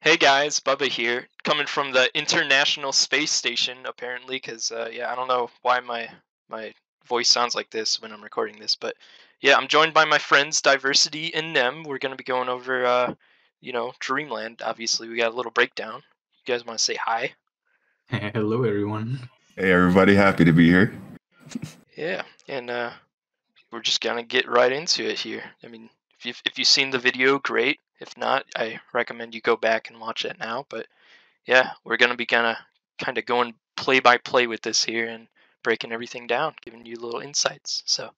Hey guys, Bubba here, coming from the International Space Station, apparently, because yeah, I don't know why my voice sounds like this when I'm recording this, but yeah, I'm joined by my friends Diversity and Nem. We're gonna be going over, Dreamland. Obviously, we got a little breakdown. You guys want to say hi? Hello, everyone. Hey, everybody, happy to be here. Yeah, and we're just gonna get right into it here. I mean, if you've seen the video, great. If not, I recommend you go back and watch it now. But yeah, we're gonna be kind of going play by play with this here and breaking everything down, giving you little insights. So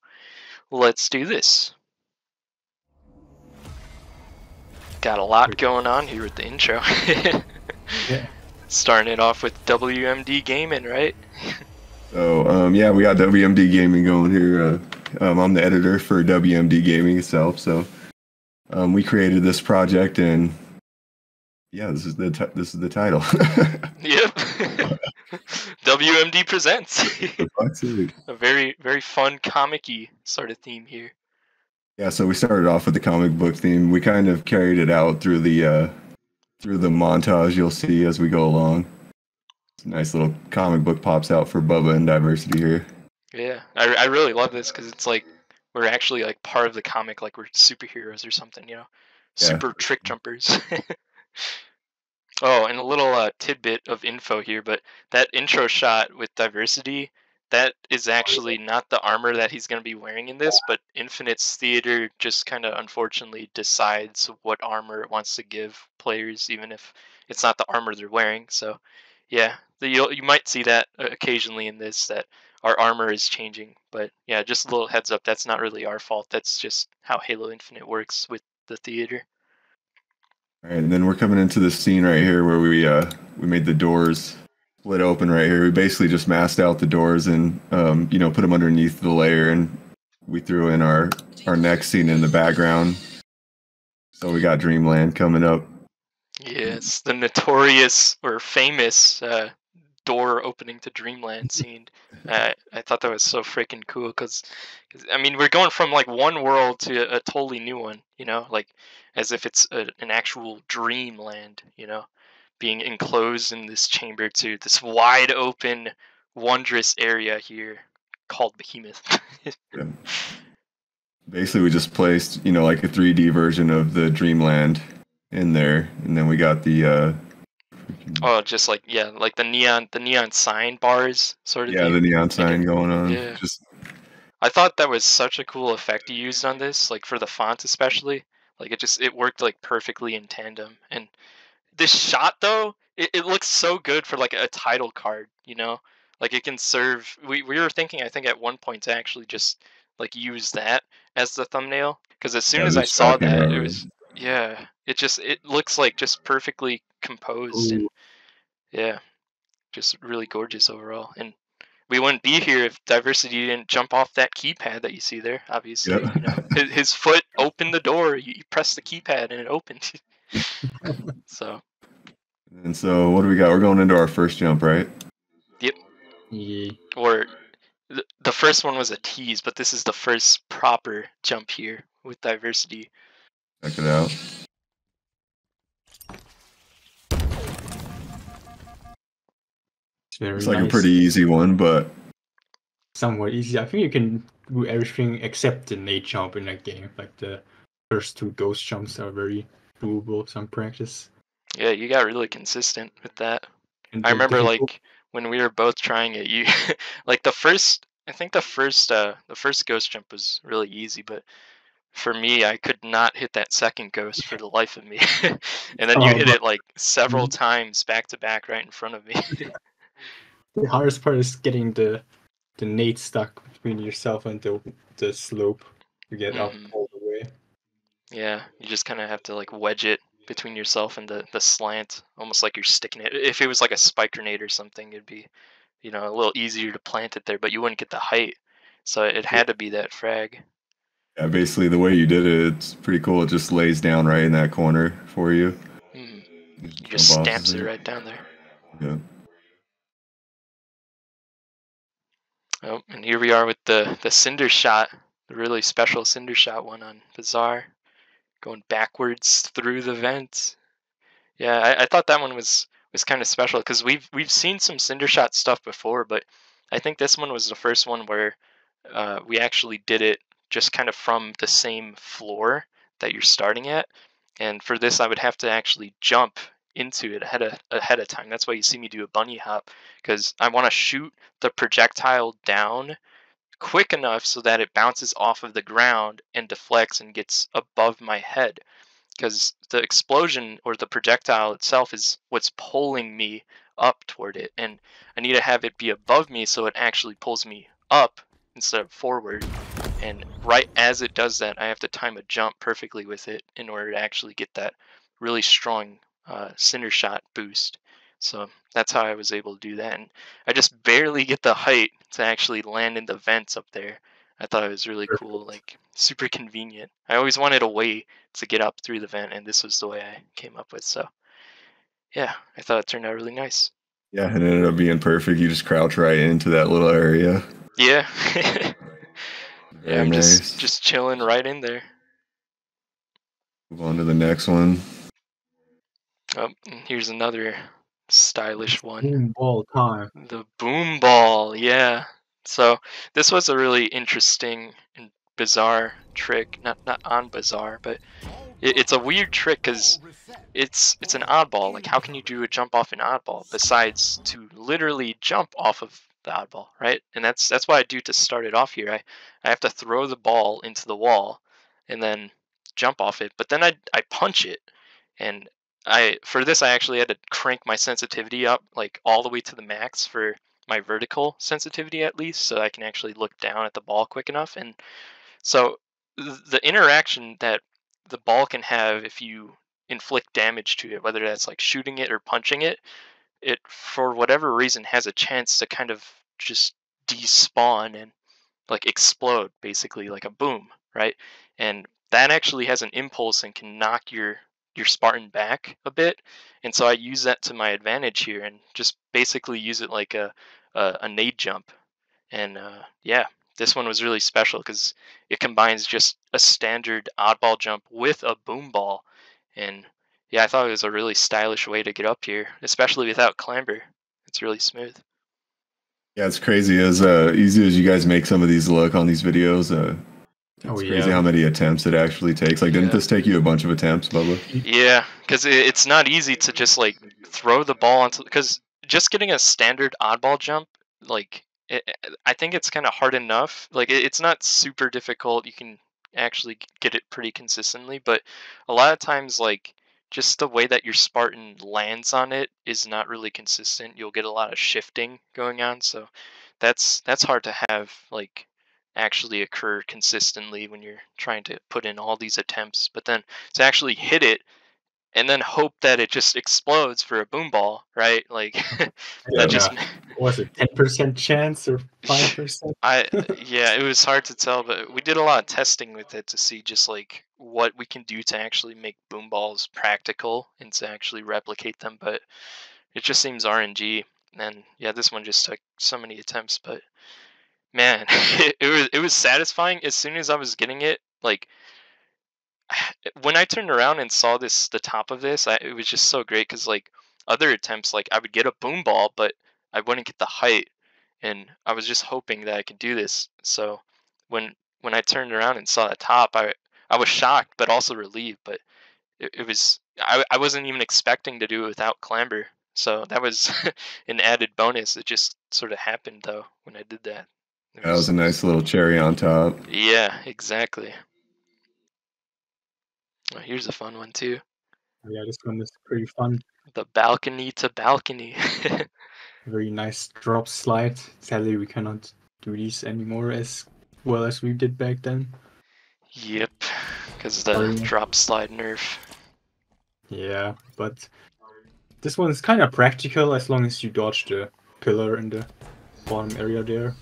let's do this. Got a lot going on here with the intro. Yeah. Starting it off with WMD Gaming, right? So, yeah, we got WMD Gaming going here. I'm the editor for WMD Gaming itself. So, we created this project, and yeah, this is the title. Yep. WMD presents. A very fun comic-y sort of theme here. Yeah, so we started off with the comic book theme. We kind of carried it out through the montage you'll see as we go along. It's a nice little comic book pops out for Bubba and Diversity here. Yeah, I really love this because it's like we're actually like part of the comic, like we're superheroes or something, you know, super trick jumpers. Oh, and a little tidbit of info here, but that intro shot with Diversity, that is actually not the armor that he's going to be wearing in this, but Infinite's theater just kind of unfortunately decides what armor it wants to give players, even if it's not the armor they're wearing. So, yeah, you might see that occasionally in this, that our armor is changing. But yeah, just a little heads up, that's not really our fault. That's just how Halo Infinite works with the theater. All right, and then we're coming into this scene right here where we made the doors split open right here. We basically just masked out the doors and put them underneath the layer, and we threw in our next scene in the background. So we got Dreamland coming up. Yes, the notorious or famous door opening to Dreamland scene. I thought that was so freaking cool because, I mean, we're going from like one world to a totally new one, you know, like as if it's an actual dreamland, you know, being enclosed in this chamber to this wide open, wondrous area here called Behemoth. Yeah. Basically, we just placed, like a 3D version of the Dreamland in there, and then we got the Oh, just like like the neon sign bars sort of thing. the neon sign going on. Yeah. I thought that was such a cool effect you used on this, like for the font especially. Like it worked like perfectly in tandem. And this shot though, it looks so good for like a title card, you know? Like it can serve we were thinking I think at one point to actually just like use that as the thumbnail. Because as soon as I saw that, it was it looks like just perfectly composed. Ooh. And yeah, just really gorgeous overall. And we wouldn't be here if Diversity didn't jump off that keypad that you see there. Obviously, Yep. you know, his foot opened the door. You press the keypad and it opened. So. And so, what do we got? We're going into our first jump, right? Yep. Yeah. Or the first one was a tease, but this is the first proper jump here with Diversity. Check it out. It's like a pretty easy one, but somewhat easy. I think you can do everything except the Nade jump in that game. Like the first two ghost jumps are very doable, some practice. Yeah, you got really consistent with that. I remember like when we were both trying it, you like the first ghost jump was really easy, but for me, I could not hit that second ghost for the life of me. And then you hit it like several times back to back right in front of me. The hardest part is getting the Nade stuck between yourself and the slope to get up all the way. Yeah, you just kind of have to like wedge it between yourself and the slant, almost like you're sticking it. If it was like a spike grenade or something, it'd be, you know, a little easier to plant it there, but you wouldn't get the height. So it had to be that frag. Yeah, basically the way you did it, it's pretty cool. It just lays down right in that corner for you. You just stamps it right down there. Yeah. Oh, and here we are with the Cinder shot, the really special Cinder shot one on Bizarre, going backwards through the vent. Yeah, I thought that one was kind of special because we've seen some Cinder Shot stuff before, but I think this one was the first one where we actually did it just kind of from the same floor that you're starting at. And for this, I would have to actually jump into it ahead of time. That's why you see me do a bunny hop, because I want to shoot the projectile down quick enough so that it bounces off of the ground and deflects and gets above my head, because the explosion or the projectile itself is what's pulling me up toward it, and I need to have it be above me so it actually pulls me up instead of forward. And right as it does that, I have to time a jump perfectly with it in order to actually get that really strong Cinder Shot boost. So that's how I was able to do that, and I just barely get the height to actually land in the vents up there. I thought it was really cool, like super convenient. I always wanted a way to get up through the vent, and this was the way I came up with. So yeah, I thought it turned out really nice. Yeah, and it ended up being perfect. You just crouch right into that little area. Yeah. Very Yeah, I'm nice. just chilling right in there. Move on to the next one. Oh, and here's another stylish one. Boomball time. The Boomball, yeah. So this was a really interesting and bizarre trick. Not on bizarre, but it's a weird trick because it's an oddball. Like, how can you do a jump off an oddball besides to literally jump off of the oddball, right? And that's what I do to start it off here. I have to throw the ball into the wall and then jump off it, but then I punch it. And for this I actually had to crank my sensitivity up like all the way to the max for my vertical sensitivity at least, so I can actually look down at the ball quick enough. And so the interaction that the ball can have if you inflict damage to it, whether that's like shooting it or punching it, it for whatever reason has a chance to kind of just despawn and like explode basically like a boom, right? And that actually has an impulse and can knock your Spartan back a bit. And so I use that to my advantage here and just basically use it like a nade jump. And yeah, this one was really special because it combines just a standard oddball jump with a boom ball. And yeah, I thought it was a really stylish way to get up here, especially without clamber. It's really smooth. Yeah, it's crazy as easy as you guys make some of these look on these videos. It's crazy how many attempts it actually takes. Like, didn't this take you a bunch of attempts, Bubba? Yeah, because it's not easy to just like throw the ball onto. Because just getting a standard oddball jump, like I think it's kind of hard enough. Like it's not super difficult. You can actually get it pretty consistently, but a lot of times, like just the way that your Spartan lands on it is not really consistent. You'll get a lot of shifting going on, so that's hard to have like actually occur consistently when you're trying to put in all these attempts. But then to actually hit it and then hope that it just explodes for a boom ball, right? Like that just was it 10% chance or 5%? yeah, it was hard to tell, but we did a lot of testing with it to see just like what we can do to actually make boom balls practical and to actually replicate them. But it just seems RNG. And yeah, this one just took so many attempts, but man, it was satisfying as soon as I was getting it. Like when I turned around and saw the top of this, it was just so great because like other attempts, like I would get a boom ball, but I wouldn't get the height, and I was just hoping that I could do this. So when I turned around and saw the top, I was shocked, but also relieved. But it was I wasn't even expecting to do it without clamber, so that was an added bonus. It just sort of happened though when I did that. That was a nice little cherry on top. Yeah, exactly. Oh, here's a fun one too. Yeah, this one is pretty fun. The balcony to balcony. Very nice drop slide. Sadly, we cannot do these anymore as well as we did back then. Yep, because the drop slide nerf. Yeah, but this one is kind of practical as long as you dodge the pillar in the bottom area there.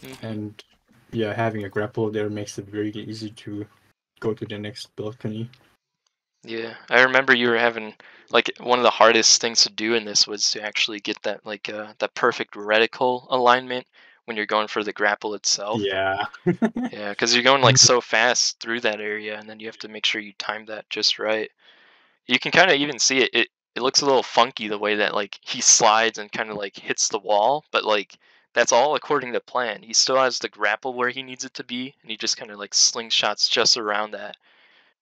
Mm-hmm. And yeah, having a grapple there makes it very easy to go to the next balcony. Yeah, I remember you were having like one of the hardest things to do in this was to actually get that like that perfect reticle alignment when you're going for the grapple itself. Yeah. Yeah, because you're going like so fast through that area, and then you have to make sure you time that just right. You can kind of even see it. it looks a little funky the way that like he slides and kind of like hits the wall, but like that's all according to plan. He still has the grapple where he needs it to be, and he just kind of like slingshots just around that.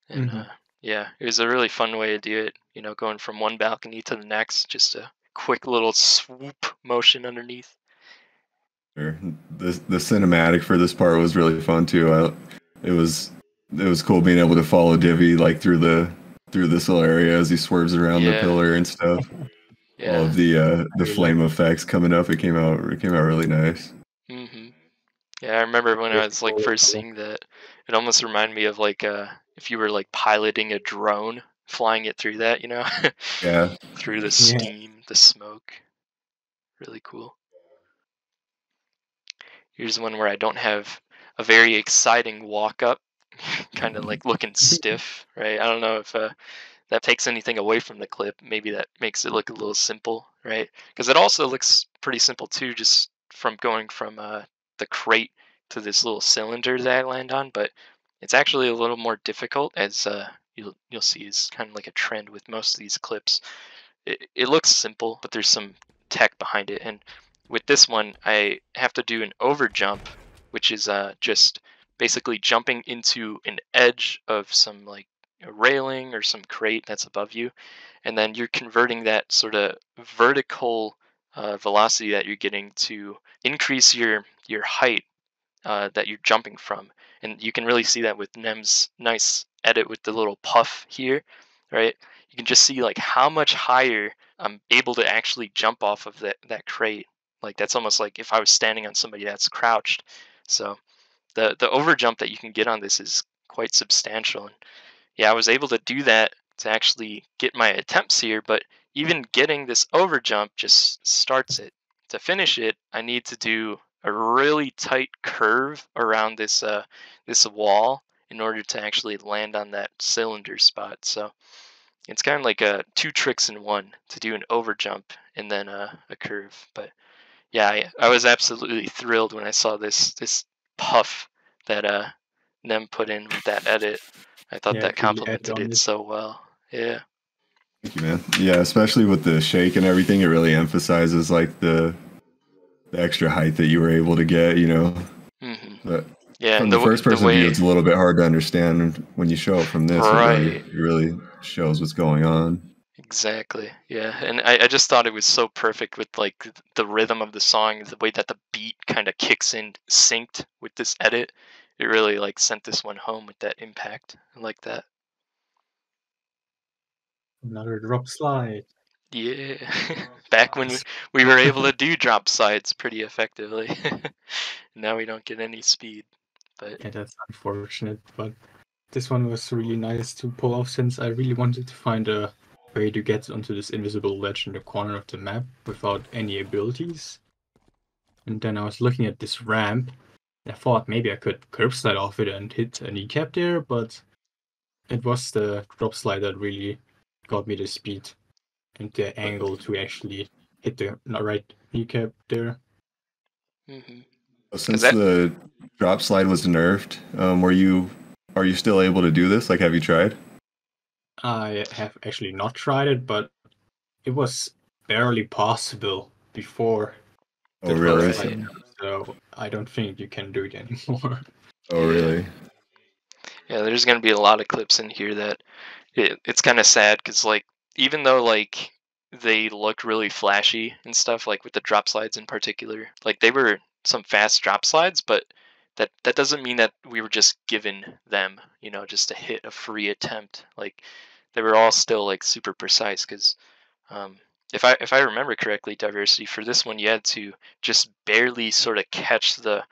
And yeah, it was a really fun way to do it. You know, going from one balcony to the next, just a quick little swoop motion underneath. Sure. The cinematic for this part was really fun too. It was cool being able to follow Divi like through this little area as he swerves around the pillar and stuff. Yeah. All of the flame effects coming up. It came out really nice. Yeah, I remember when I was like first seeing that, it almost reminded me of like if you were like piloting a drone, flying it through that, you know? Yeah. Through the steam, the smoke. Really cool. Here's one where I don't have a very exciting walk up, kind of like looking stiff, right? I don't know if that takes anything away from the clip. Maybe that makes it look a little simple, right? Because it also looks pretty simple too, just from going from the crate to this little cylinder that I land on. But it's actually a little more difficult, as you'll see is kind of like a trend with most of these clips. It looks simple, but there's some tech behind it. And with this one, I have to do an overjump, which is just basically jumping into an edge of some like a railing or some crate that's above you, and then you're converting that sort of vertical velocity that you're getting to increase your height that you're jumping from. And you can really see that with Nem's nice edit with the little puff here, right? You can just see like how much higher I'm able to actually jump off of that crate. Like that's almost like if I was standing on somebody that's crouched. So the overjump that you can get on this is quite substantial. And yeah, I was able to do that to actually get my attempts here, but even getting this overjump just starts it. To finish it, I need to do a really tight curve around this this wall in order to actually land on that cylinder spot. So it's kind of like two tricks in one, to do an overjump and then a curve. But yeah, I was absolutely thrilled when I saw this puff that Nem put in with that edit. I thought that complemented it so well. Yeah. Thank you, man. Yeah, especially with the shake and everything, it really emphasizes like the extra height that you were able to get, you know. But yeah, from the first person view, it's a little bit hard to understand. When you show it from this, it really shows what's going on. Exactly. Yeah, and I just thought it was so perfect with like the rhythm of the song, the way that the beat kind of kicks in synced with this edit. It really like sent this one home with that impact. I like that. Another Dropslide. Yeah. Back when we were able to do Dropslides pretty effectively. Now we don't get any speed. But yeah, that's unfortunate, but this one was really nice to pull off, since I really wanted to find a way to get onto this invisible ledge in the corner of the map without any abilities. And then I was looking at this ramp, and I thought maybe I could curb slide off it and hit a kneecap there, but it was the drop slide that really got me the speed and the angle to actually hit the right kneecap there. Since the drop slide was nerfed, are you still able to do this? Like, have you tried? I have actually not tried it, but it was barely possible before. Oh, really? So I don't think you can do it anymore. Oh, really? Yeah, there's gonna be a lot of clips in here that it's kind of sad, because like even though like they looked really flashy and stuff, like with the drop slides in particular, like they were some fast drop slides, but that doesn't mean that we were just given them, you know, just to hit a free attempt. Like they were all still like super precise, because if I remember correctly, Diversity, for this one you had to just barely sort of catch the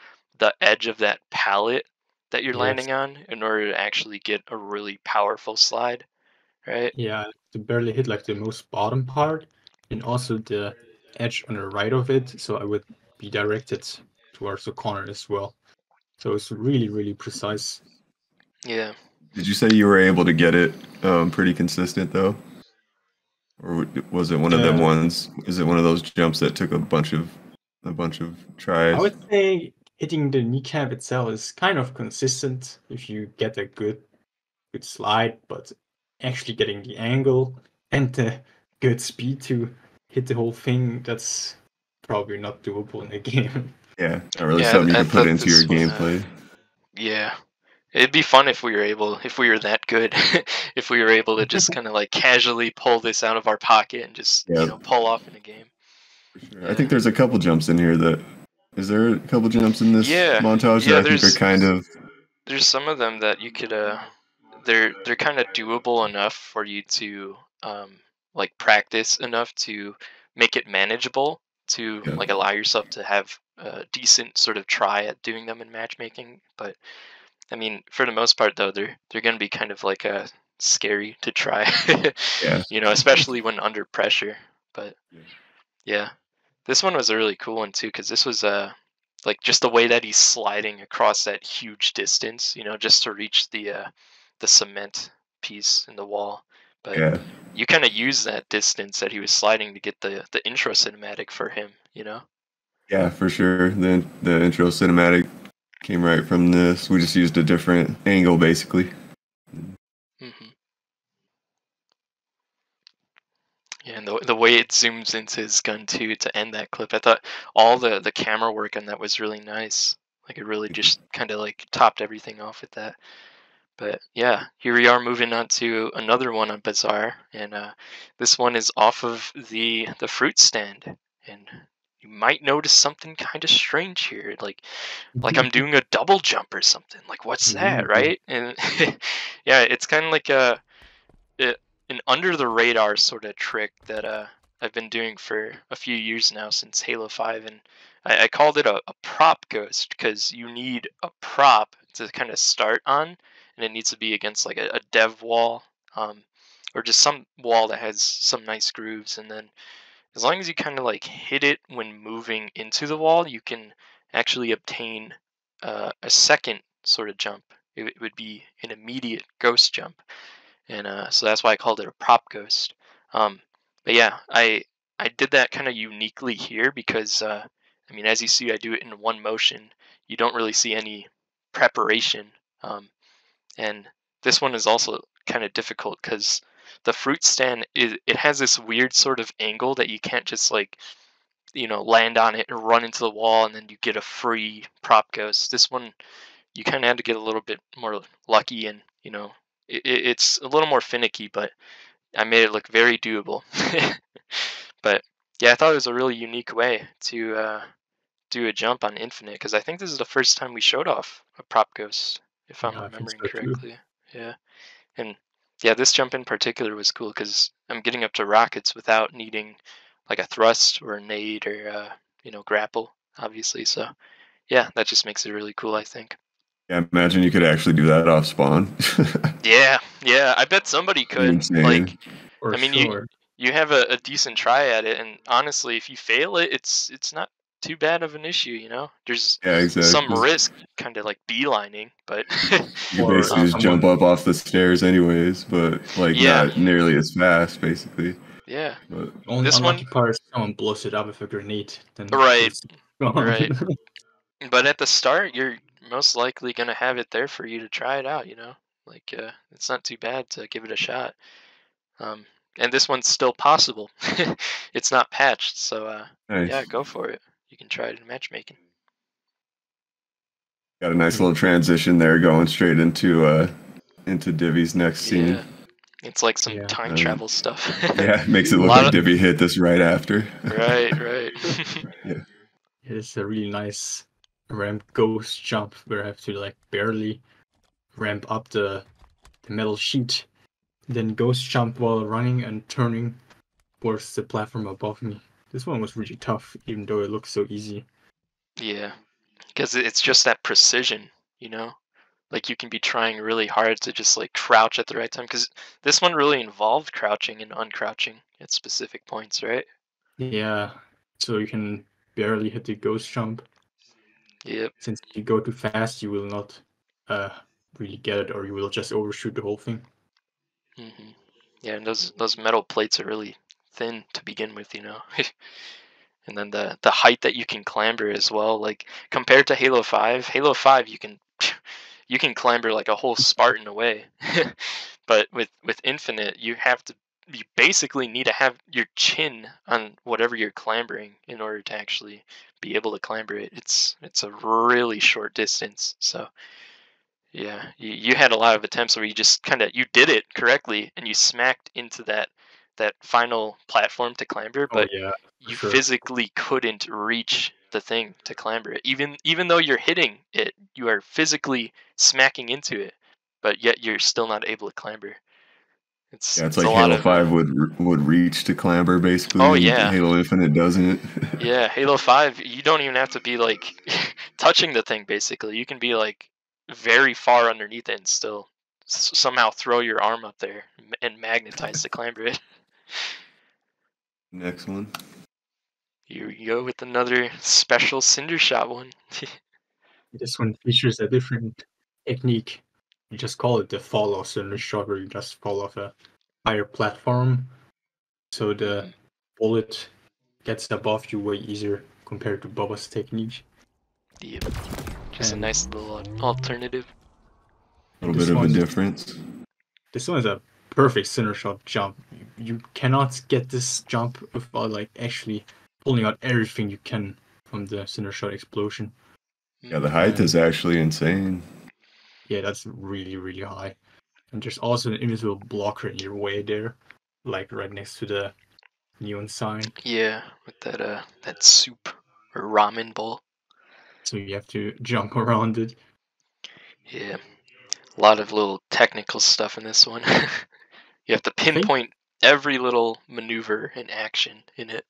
edge of that pallet that you're landing on in order to actually get a really powerful slide, right? Yeah, to barely hit like the most bottom part, and also the edge on the right of it, so I would be directed towards the corner as well. So it's really, really precise. Yeah. Did you say you were able to get it pretty consistent though? Or was it one of them ones? Is it one of those jumps that took a bunch of tries? I would say hitting the kneecap itself is kind of consistent if you get a good slide, but actually getting the angle and the good speed to hit the whole thing, that's probably not doable in a game. Yeah, not really something you can put into your gameplay. Yeah. It'd be fun if we were that good, if we were able to just kind of like casually pull this out of our pocket and just pull off in a game. For sure. Yeah. I think there's a couple jumps in here is there a couple jumps in this montage that I think are kind of. There's some of them that you could they're kind of doable enough for you to like practice enough to make it manageable to like allow yourself to have a decent sort of try at doing them in matchmaking. But I mean, for the most part though, they're going to be kind of like scary to try. Yeah. Especially when under pressure. But yeah, this one was a really cool one too, because this was like just the way that he's sliding across that huge distance, just to reach the cement piece in the wall. But you kind of use that distance that he was sliding to get the intro cinematic for him, Yeah, for sure. The intro cinematic came right from this. We just used a different angle, basically. Mm-hmm. Yeah, and the way it zooms into his gun too to end that clip, I thought all the camera work on that was really nice. Like it really just kind of like topped everything off with that. But yeah, here we are moving on to another one on Bazaar, and this one is off of the Fruitstand, and you might notice something kind of strange here, like I'm doing a double jump or something. Like what's that, right? And yeah, it's kind of like an under the radar sort of trick that I've been doing for a few years now since Halo 5, and I called it a prop ghost because you need a prop to kind of start on, and it needs to be against like a dev wall, or just some wall that has some nice grooves, and then as long as you kind of like hit it when moving into the wall, you can actually obtain a second sort of jump. It would be an immediate ghost jump, and so that's why I called it a prop ghost. But yeah, I did that kind of uniquely here because I mean, as you see, I do it in one motion. You don't really see any preparation, and this one is also kind of difficult because the Fruitstand it has this weird sort of angle that you can't just like land on it and run into the wall and then you get a free prop ghost. This one you kind of had to get a little bit more lucky, and it's a little more finicky, but I made it look very doable. But yeah, I thought it was a really unique way to do a jump on Infinite, because I think this is the first time we showed off a prop ghost, if I'm remembering correctly. Yeah, and yeah, this jump in particular was cool because I'm getting up to rockets without needing like a thrust or a nade or grapple, obviously. So yeah, that just makes it really cool, I think. Yeah, imagine you could actually do that off spawn. Yeah, I bet somebody could. Insane. Like, For I mean, sure. you have a decent try at it, and honestly, if you fail it, it's not too bad of an issue. There's some risk, kind of like beelining, but you basically just jump up off the stairs anyways, but like not nearly as fast, basically. Yeah. But only unlucky part is someone blows it up with a grenade. Then right. But at the start, you're most likely gonna have it there for you to try it out. Like it's not too bad to give it a shot. And this one's still possible. It's not patched, so nice. Yeah, go for it. You can try it in matchmaking. Got a nice little transition there, going straight into Divi's next scene. It's like some time travel stuff. Yeah, makes it look like Divi hit this right after. Right. Yeah. It's a really nice ramp ghost jump where I have to like barely ramp up the metal sheet, then ghost jump while running and turning towards the platform above me. This one was really tough, even though it looks so easy. Yeah, because it's just that precision, Like you can be trying really hard to just like crouch at the right time, because this one really involved crouching and uncrouching at specific points, right? Yeah, so you can barely hit the ghost jump. Yep. Since if you go too fast, you will not really get it, or you will just overshoot the whole thing. Mm-hmm. Yeah, and those metal plates are really thin to begin with, And then the height that you can clamber as well, like compared to Halo 5, you can clamber like a whole Spartan away. But with Infinite, you have to basically need to have your chin on whatever you're clambering in order to actually be able to clamber it. It's a really short distance. So yeah, you had a lot of attempts where you just you did it correctly and you smacked into that final platform to clamber, Oh but yeah, for you sure. physically couldn't reach the thing to clamber it. Even though you're hitting it, you are physically smacking into it, but yet you're still not able to clamber. Yeah, it's It's a like lot Halo of 5 would reach to clamber basically, oh and yeah. Halo Infinite doesn't. Yeah, Halo 5, you don't even have to be like touching the thing basically. You can be like very far underneath it and still somehow throw your arm up there and magnetize to clamber it. Next one. Here we go with another special Cinder shot one. This one features a different technique. You just call it the fall off cylinder shot, where you just fall off a higher platform, so the bullet gets above you way easier compared to Bubba's technique. Yep. Just a And nice little alternative. A little this bit of a one, difference. this one is a perfect center shot jump. You cannot get this jump without like actually pulling out everything you can from the center shot explosion. Yeah, the height is actually insane. Yeah, that's really, really high. And there's also an invisible blocker in your way there, like right next to the neon sign. Yeah, with that soup or ramen bowl. So you have to jump around it. Yeah. A lot of little technical stuff in this one. You have to I think, pinpoint every little maneuver and action in it.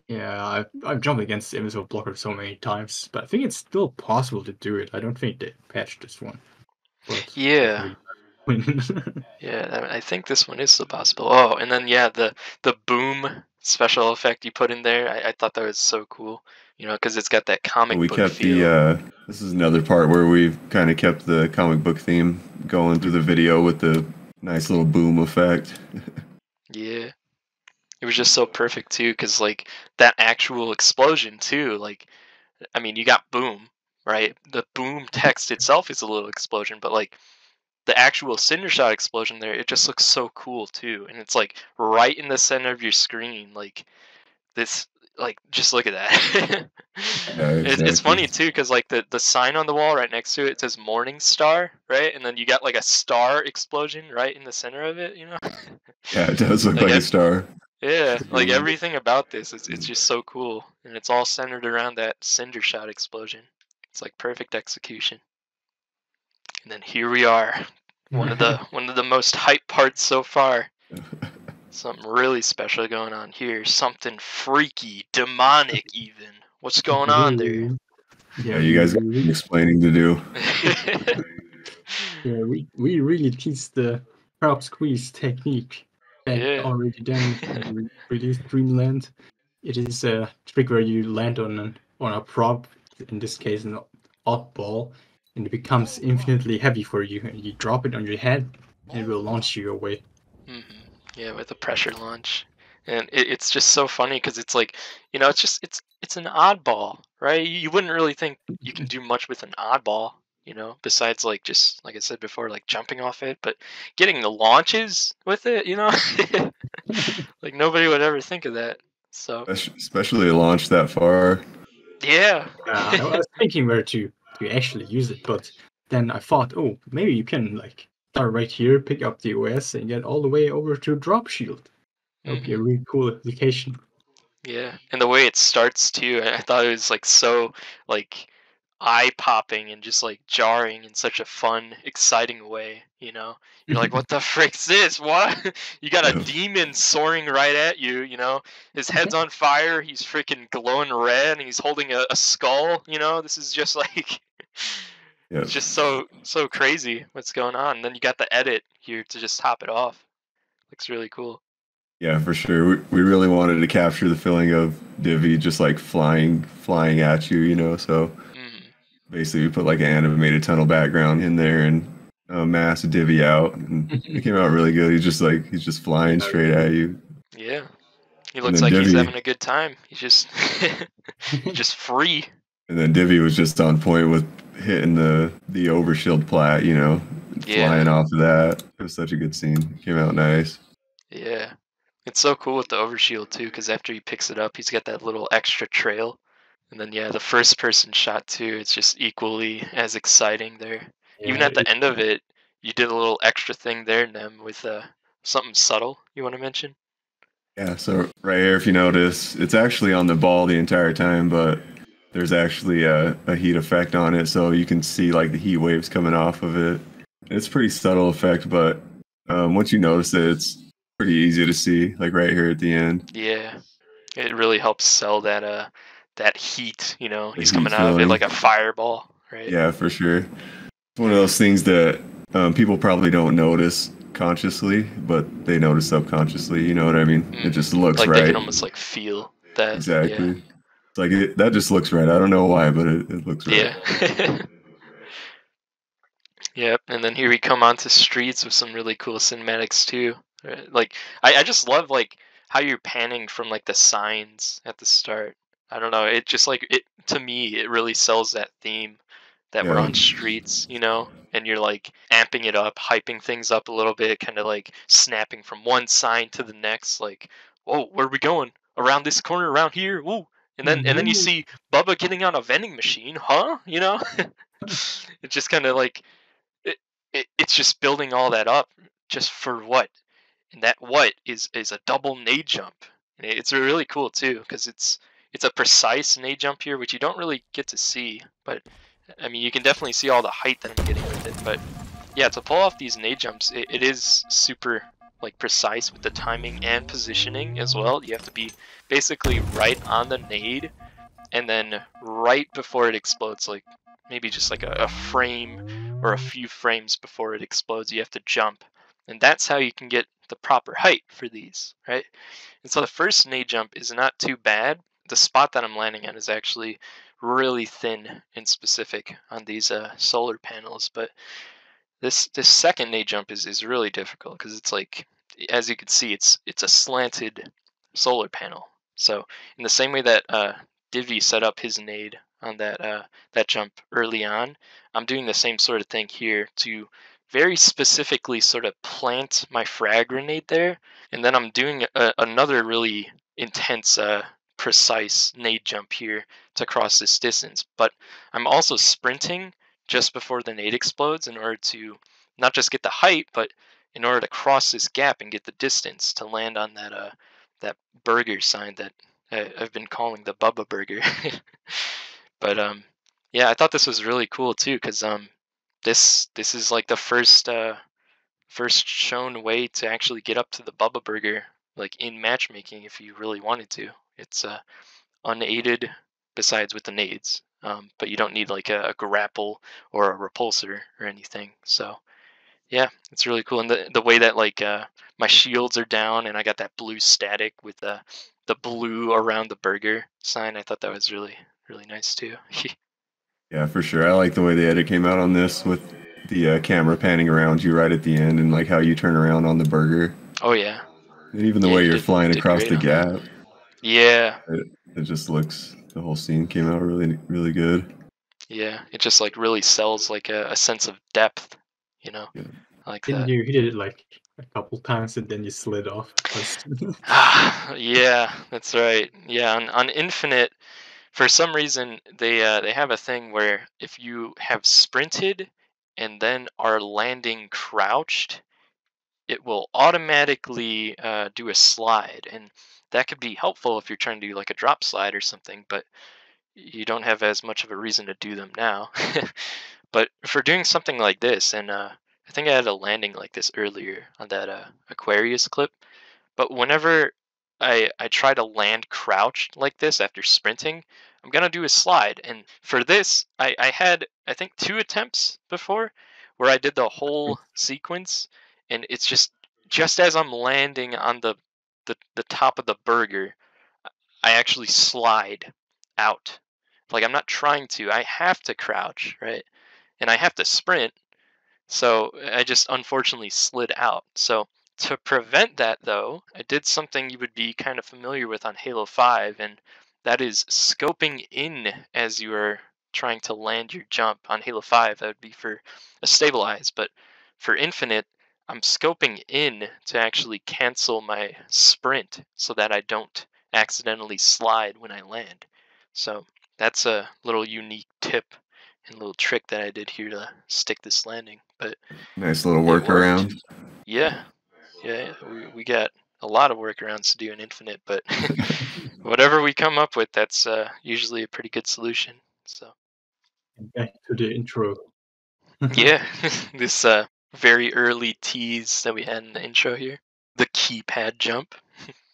yeah, I've jumped against the invisible blocker so many times, but I think it's still possible to do it. I don't think they patched this one, but Yeah. hopefully. Yeah, I think this one is still possible. Oh, and then yeah, the boom special effect you put in there, I thought that was so cool. You know, because it's got that comic We book kept feel. this is another part where we've kind of kept the comic book theme going through the video with the nice little boom effect. Yeah, it was just so perfect too, because like that actual explosion too. Like, I mean, you got boom, right? The boom text itself is a little explosion, but like the actual cinder shot explosion there, it just looks so cool too, and it's like right in the center of your screen, like this, like just look at that. Yeah, It's exactly. funny too, because like the sign on the wall right next to it says Morning Star, right? And then you got like a star explosion right in the center of it, you know? Yeah, it does look Like like a star. yeah, like everything about this, it's just so cool, and it's all centered around that cinder shot explosion. It's like perfect execution. And then here we are, one of the most hype parts so far. Something really special going on here. Something freaky, demonic, even. What's going on there? Yeah, you guys got some explaining to do. Yeah, we really teased the prop squeeze technique back Yeah. already then when we released Dreamland. It is a trick where you land on a prop, in this case an oddball, and it becomes infinitely heavy for you, and you drop it on your head, and it will launch you away. Yeah, with a pressure launch, and it's just so funny because it's like, you know, it's an oddball, right? You wouldn't really think you can do much with an oddball, you know, besides like just like I said before, like jumping off it, but getting the launches with it, you know, like nobody would ever think of that. So Especially a launch that far. yeah. I was thinking where to actually use it, but then I thought, oh, maybe you can like start right here, pick up the OS, and get all the way over to Drop Shield. That would be a really cool application. Yeah, and the way it starts too, I thought it was like so like eye popping and just like jarring in such a fun, exciting way. You know, you're like, what the frick's this? What? You got a demon soaring right at you. You know, his head's on fire. He's freaking glowing red, and he's holding a skull. You know, this is just like. It's just so crazy what's going on. And then you got the edit here to just top it off. Looks really cool. Yeah, for sure. We really wanted to capture the feeling of Divi just like flying at you, you know. So basically, we put like an animated tunnel background in there and a mass Divi out, and it came out really good. He's just flying straight at you. Yeah, he looks like he's having a good time. He's just just free. And then Divi was just on point with hitting the overshield plat, you know, flying off of that. It was such a good scene. It came out nice. Yeah. It's so cool with the overshield too, because after he picks it up, he's got that little extra trail. And then yeah, the first person shot too, it's just equally as exciting there. Even Yeah, at the end of it, you did a little extra thing there, Nem, with something subtle you want to mention? Yeah, so right here, if you notice, it's actually on the ball the entire time, but there's actually a heat effect on it, so you can see like the heat waves coming off of it. It's a pretty subtle effect, but once you notice it, it's pretty easy to see, like right here at the end. Yeah. It really helps sell that heat, The he's heat coming out of it feeling. like a fireball, right? Yeah, for sure. It's one of those things that people probably don't notice consciously, but they notice subconsciously. You know what I mean? It just looks Like they can right. almost like feel that. Yeah. Exactly. It's like that just looks right. I don't know why, but it looks right. Yeah. Yep, and then here we come onto streets with some really cool cinematics too. Like I just love like how you're panning from like the signs at the start. I don't know, it just like it to me it really sells that theme that we're Yeah. on streets, and you're like amping it up, hyping things up a little bit, kind of like snapping from one sign to the next, like, whoa, where are we going? Around this corner, around here, woo. And then you see Bubba getting on a vending machine, huh? It's just kind of like it, it's just building all that up just for what? And that what is a double nade jump. And it's really cool too because it's a precise nade jump here, which you don't really get to see. But I mean, you can definitely see all the height that I'm getting with it. But yeah, to pull off these nade jumps, it is super like precise with the timing and positioning as well. You have to be basically right on the nade and then right before it explodes, like maybe just like a frame or a few frames before it explodes, you have to jump. And that's how you can get the proper height for these, right? And so the first nade jump is not too bad. The spot that I'm landing at is actually really thin and specific on these solar panels, but this second nade jump is really difficult because it's like, as you can see, it's a slanted solar panel. So in the same way that Divi set up his nade on that jump early on, I'm doing the same sort of thing here to very specifically sort of plant my frag grenade there, and then I'm doing another really intense, precise nade jump here to cross this distance. But I'm also sprinting just before the nade explodes in order to not just get the height, but in order to cross this gap and get the distance to land on that burger sign that I've been calling the Bubba Burger. But yeah, I thought this was really cool too because this is like the first shown way to actually get up to the Bubba Burger like in matchmaking if you really wanted to. It's unaided besides with the nades. But you don't need like a grapple or a repulsor or anything. So yeah, it's really cool. And the way that like my shields are down and I got that blue static with the blue around the burger sign, I thought that was really really nice too. Yeah, for sure. I like the way the edit came out on this with the camera panning around you right at the end and like how you turn around on the burger. Oh yeah. And even the Yeah, way you you're did flying did across great the on that. gap. Yeah. It just looks, the whole scene came out really, really good. Yeah. It just like really sells like a sense of depth, you know. Yeah. I like Didn't that. you hit it like a couple times and then you slid off? Yeah, that's right. Yeah, on Infinite, for some reason they have a thing where if you have sprinted and then are landing crouched, it will automatically do a slide, and that could be helpful if you're trying to do like a drop slide or something, but you don't have as much of a reason to do them now. But for doing something like this, and I think I had a landing like this earlier on that Aquarius clip, but whenever I try to land crouched like this after sprinting, I'm gonna do a slide. And for this, I had I think 2 attempts before where I did the whole sequence, and it's just as I'm landing on the top of the burger, I actually slide out. Like I'm not trying to. I have to crouch, right? And I have to sprint, so I just unfortunately slid out. So to prevent that, though, I did something you would be kind of familiar with on Halo 5, and that is scoping in as you are trying to land your jump. On Halo 5, that would be for a stabilize, but for Infinite, I'm scoping in to actually cancel my sprint so that I don't accidentally slide when I land. So that's a little unique tip and little trick that I did here to stick this landing. But Nice little it worked. workaround. Yeah, we got a lot of workarounds to do in Infinite, but whatever we come up with, that's usually a pretty good solution. So Back to the intro. yeah, this very early tease that we had in the intro here, the keypad jump.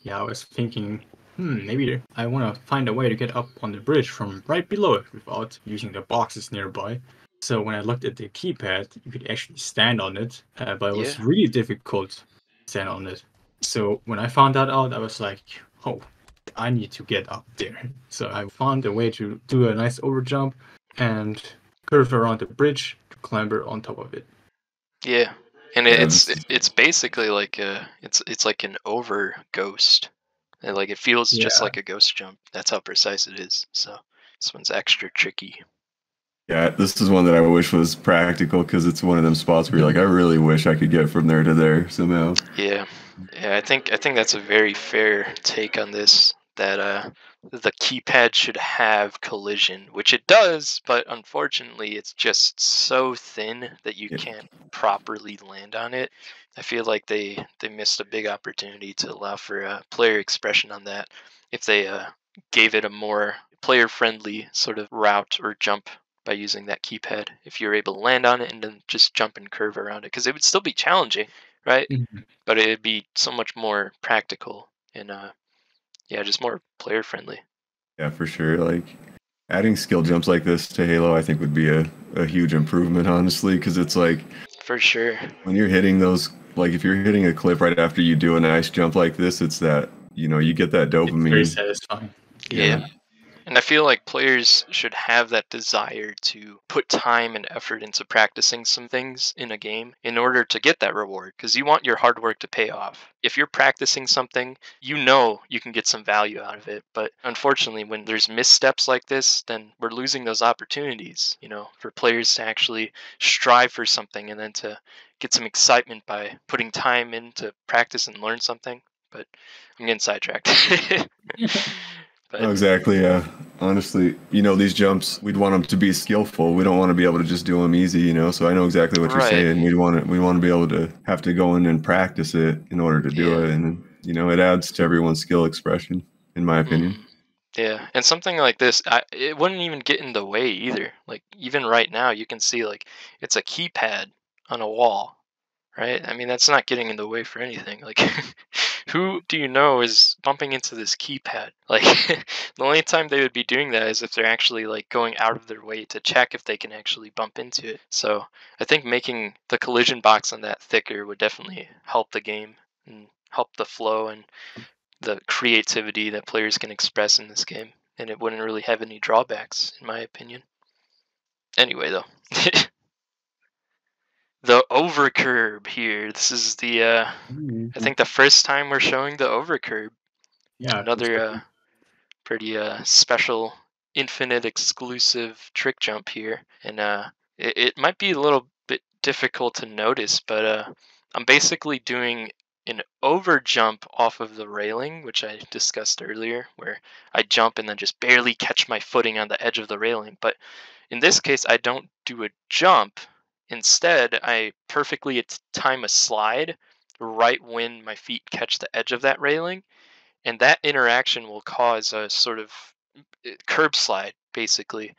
Yeah, I was thinking, maybe I want to find a way to get up on the bridge from right below it without using the boxes nearby. So when I looked at the keypad, you could actually stand on it, but it was Yeah. really difficult to stand on it. So when I found that out, I was like, oh, I need to get up there. So I found a way to do a nice overjump and curve around the bridge to clamber on top of it. Yeah, and Yeah, it's basically like it's like an Overghost, and like it feels just Yeah. like a ghost jump. That's how precise it is. So this one's extra tricky. Yeah, this is one that I wish was practical because it's one of them spots where you're like, I really wish I could get from there to there somehow. Yeah, I think that's a very fair take on this. That the keypad should have collision, which it does, but unfortunately, it's just so thin that you Yeah. can't properly land on it. I feel like they missed a big opportunity to allow for player expression on that. If they gave it a more player-friendly sort of route or jump by using that keypad, if you're able to land on it and then just jump and curve around it, because it would still be challenging, right? Mhm. But it'd be so much more practical and yeah, just more player friendly. Yeah, for sure. Like adding skill jumps like this to Halo, I think would be a huge improvement, honestly, because it's like For sure. when you're hitting those, like if you're hitting a clip right after you do a nice jump like this, it's that, you get that It's very dopamine. satisfying. Yeah. And I feel like players should have that desire to put time and effort into practicing some things in a game in order to get that reward, because you want your hard work to pay off. If you're practicing something, you know you can get some value out of it. But unfortunately, when there's missteps like this, then we're losing those opportunities, for players to actually strive for something and then to get some excitement by putting time in to practice and learn something. But I'm getting sidetracked. No, But exactly. Yeah. Honestly, these jumps, we'd want them to be skillful. We don't want to be able to just do them easy. So I know exactly what you're right. saying. We want to be able to have to go in and practice it in order to do Yeah. it. And, it adds to everyone's skill expression, in my opinion. Mhm. Yeah, and something like this, it wouldn't even get in the way either. Like even right now, you can see like it's a keypad on a wall, right? I mean, that's not getting in the way for anything. Like, who do you know is bumping into this keypad? Like, the only time they would be doing that is if they're actually like going out of their way to check if they can actually bump into it. So I think making the collision box on that thicker would definitely help the game and help the flow and the creativity that players can express in this game, and it wouldn't really have any drawbacks, in my opinion. Anyway, though, the Overcurb here. This is the I think the first time we're showing the Overcurb. Yeah, Another pretty special infinite exclusive trick jump here, and it might be a little bit difficult to notice, but I'm basically doing an over jump off of the railing, which I discussed earlier, where I jump and then just barely catch my footing on the edge of the railing. But in this case, I don't do a jump. Instead, I perfectly time a slide right when my feet catch the edge of that railing, and that interaction will cause a sort of curb slide basically,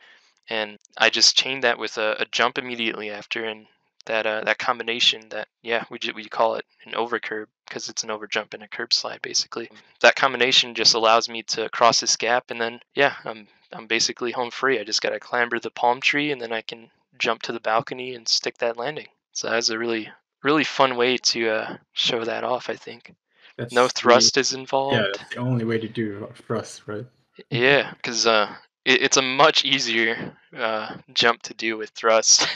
and I just chained that with a jump immediately after, and that combination, that we call it an overcurb because it's an overjump and a curb slide basically. That combination just allows me to cross this gap, and then I'm basically home free. I just gotta clamber the palm tree, and then I can jump to the balcony and stick that landing. So that's a really fun way to show that off, I think. No that's thrust is yeah, involved. that's the only way to do it for us, right? Yeah, because it's a much easier jump to do with thrust.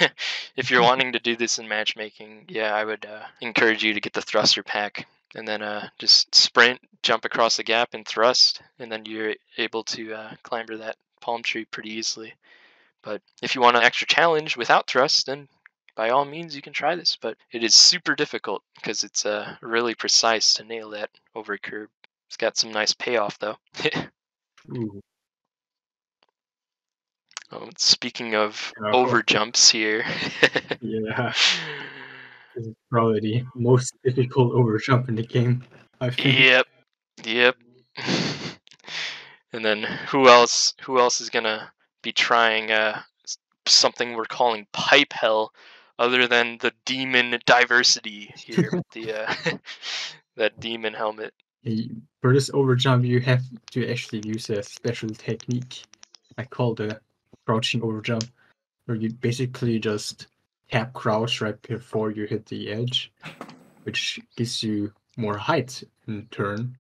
If you're wanting to do this in matchmaking, yeah, I would encourage you to get the thruster pack and then just sprint, jump across the gap, and thrust, and then you're able to climber that palm tree pretty easily. But if you want an extra challenge without thrust, then by all means, you can try this, but it is super difficult because it's really precise to nail that Overcurb. It's got some nice payoff, though. Ooh. Oh, speaking of Yeah, overjumps here. yeah. This is probably the most difficult overjump in the game, I think. Yep. And then who else is gonna be trying something we're calling pipe hell, other than the demon diversity here with the that demon helmet. For this overjump, you have to actually use a special technique I call the crouching overjump, where you basically just tap crouch right before you hit the edge, which gives you more height in turn,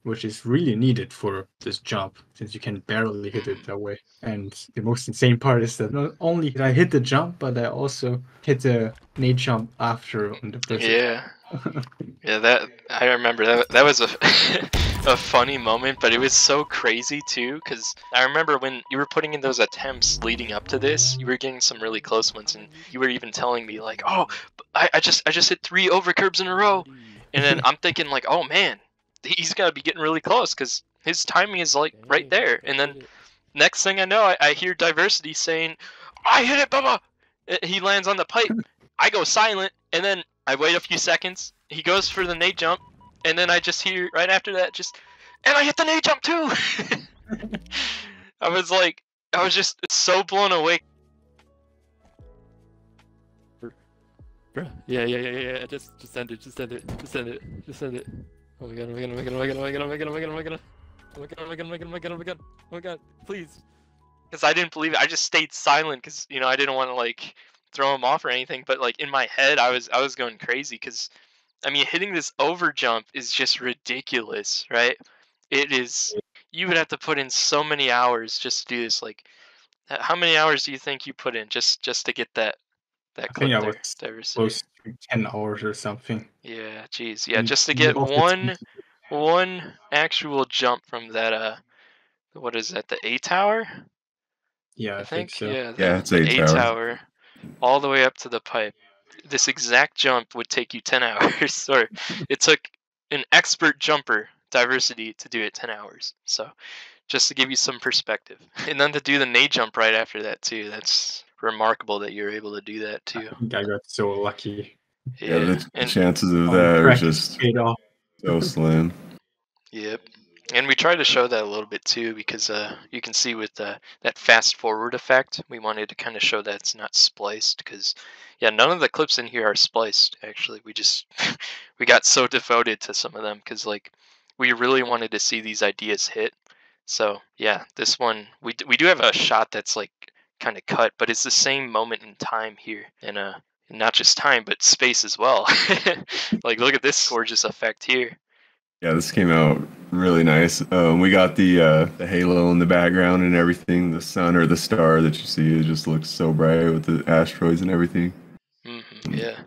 which is really needed for this jump, since you can barely hit it that way. And the most insane part is that not only did I hit the jump, but I also hit the nade jump after on the first Yeah. attack. Yeah, that I remember that was a a funny moment, but it was so crazy too, because I remember when you were putting in those attempts leading up to this, you were getting some really close ones, and you were even telling me like, "Oh, I just hit 3 overcurbs in a row," and then I'm thinking like, "Oh man, he's gotta be getting really close because his timing is like right there," and then next thing I know, I hear diversity saying, "I hit it, Bubba!" He lands on the pipe. I go silent, and then I wait a few seconds. He goes for the nade jump, and then I just hear right after that, and I hit the nade jump too. I was just so blown away. Bro, yeah. Just send it. Just send it. Oh my god, oh my god, please. Because I didn't believe it. I just stayed silent because I didn't want to like throw him off or anything. But like in my head, I was going crazy because I mean hitting this overjump is just ridiculous, right? It is. You would have to put in so many hours just to do this. Like, how many hours do you think you put in just to get that I clip think I there? was Diversity. close to 10 hours or something. Yeah, geez. Yeah, And just to you get also one actual jump from that what is that, the A tower? Yeah, I I think think, so. yeah, Yeah, it's the A A tower. tower, all the way up to the pipe. This exact jump would take you 10 hours, or it took an expert jumper, diversity, to do it 10 hours. So, just to give you some perspective. And then to do the nade jump right after that, too. That's remarkable that you're able to do that, too. I think I got so lucky. Yeah, the And chances of All the that are practice just paid off. so slim. Yep. And we try to show that a little bit too, because you can see with that fast forward effect, we wanted to kind of show that it's not spliced. Because yeah, none of the clips in here are spliced. Actually, we just we got so devoted to some of them because like we really wanted to see these ideas hit. So yeah, this one we do have a shot that's like kind of cut, but it's the same moment in time here, and not just time but space as well. Like look at this gorgeous effect here. Yeah, this came out really nice. We got the halo in the background and everything. The sun or the star that you see, it just looks so bright with the asteroids and everything. Yeah,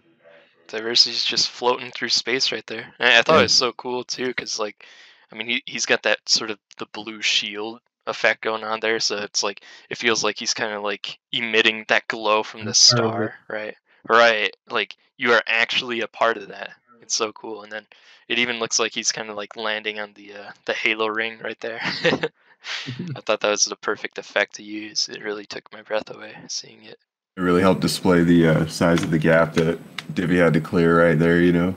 diversity's just floating through space right there. And I thought Yeah. it was so cool too, because like, I mean, he's got that sort of the blue shield effect going on there, so it's like it feels like he's kind of like emitting that glow from the star, right? Right, like you are actually a part of that. It's so cool, and then it even looks like he's kind of like landing on the halo ring right there. I thought that was the perfect effect to use. It really took my breath away seeing it. It really helped display the size of the gap that Divi had to clear right there, you know?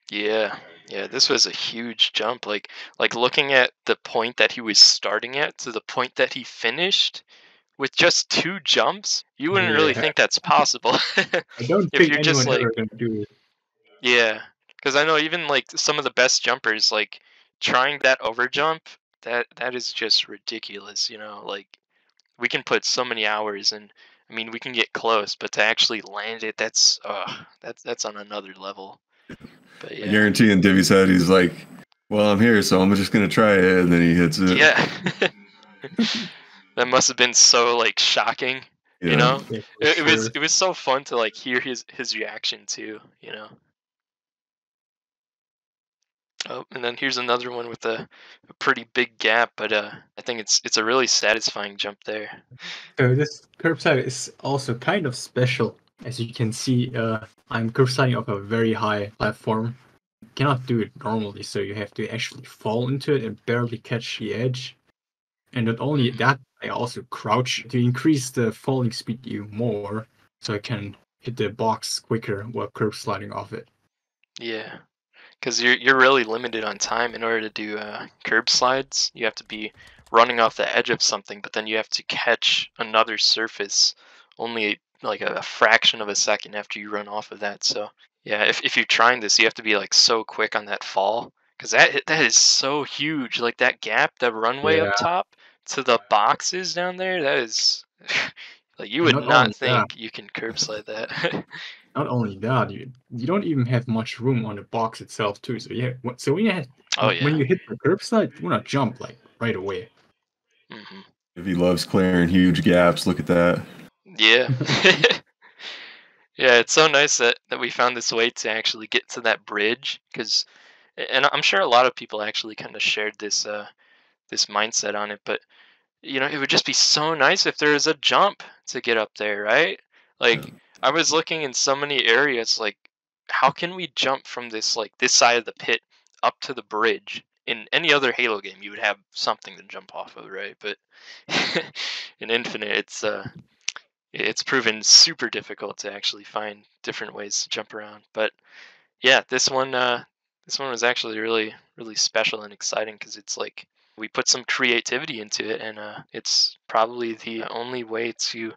Yeah, this was a huge jump. Like looking at the point that he was starting at to the point that he finished with just 2 jumps, you wouldn't really Yeah. think that's possible. I don't If think you're just anyone like, ever gonna do it. yeah, because I know even like some of the best jumpers, like trying that overjump, that is just ridiculous. Like we can put so many hours, and I mean we can get close, but to actually land it, that's on another level. But I yeah. guarantee in Divi's head, he's like, well, I'm here, so I'm just going to try it. And then he hits it. Yeah. That must have been so like shocking, Yeah. you know? Yeah, It was so fun to like hear his reaction too, you know. Oh, and then here's another one with a pretty big gap, but I think it's a really satisfying jump there. So this curbside is also kind of special As you can see, I'm curve sliding up a very high platform. You cannot do it normally, so you have to actually fall into it and barely catch the edge. And not only that, I also crouch to increase the falling speed even more, so I can hit the box quicker while curve sliding off it. Yeah, because you're really limited on time in order to do curb slides. You have to be running off the edge of something, but then you have to catch another surface only like a fraction of a second after you run off of that. So yeah, if you're trying this, you have to be like so quick on that fall, because that is so huge. Like that gap, the runway up Yeah, top to the boxes down there, that is like you and would not only not that, think you can curb slide that. you don't even have much room on the box itself too. So yeah, so Oh when yeah. you hit the curb slide, you wanna jump like right away. Hmm. If he loves clearing huge gaps, look at that. Yeah. Yeah, it's so nice that we found this way to actually get to that bridge, because, and I'm sure a lot of people actually kind of shared this mindset on it, but it would just be so nice if there was a jump to get up there, right? Like I was looking in so many areas, like how can we jump from this side of the pit up to the bridge? In any other Halo game, you would have something to jump off of, right? But in Infinite, it's proven super difficult to actually find different ways to jump around. But yeah, this one was actually really really special and exciting, because it's like we put some creativity into it, and it's probably the only way to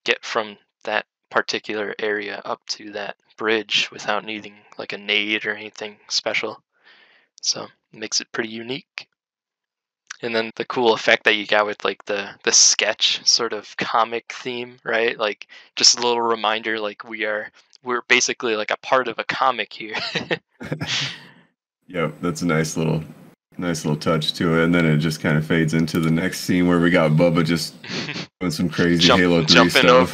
get from that particular area up to that bridge without needing like a nade or anything special. So it makes it pretty unique. And then the cool effect that you got with like the sketch sort of comic theme, right? Like just a little reminder, like we're basically like a part of a comic here. Yep, that's a nice little touch to it, and then it just kind of fades into the next scene where we got Bubba just doing some crazy Halo 3 stuff.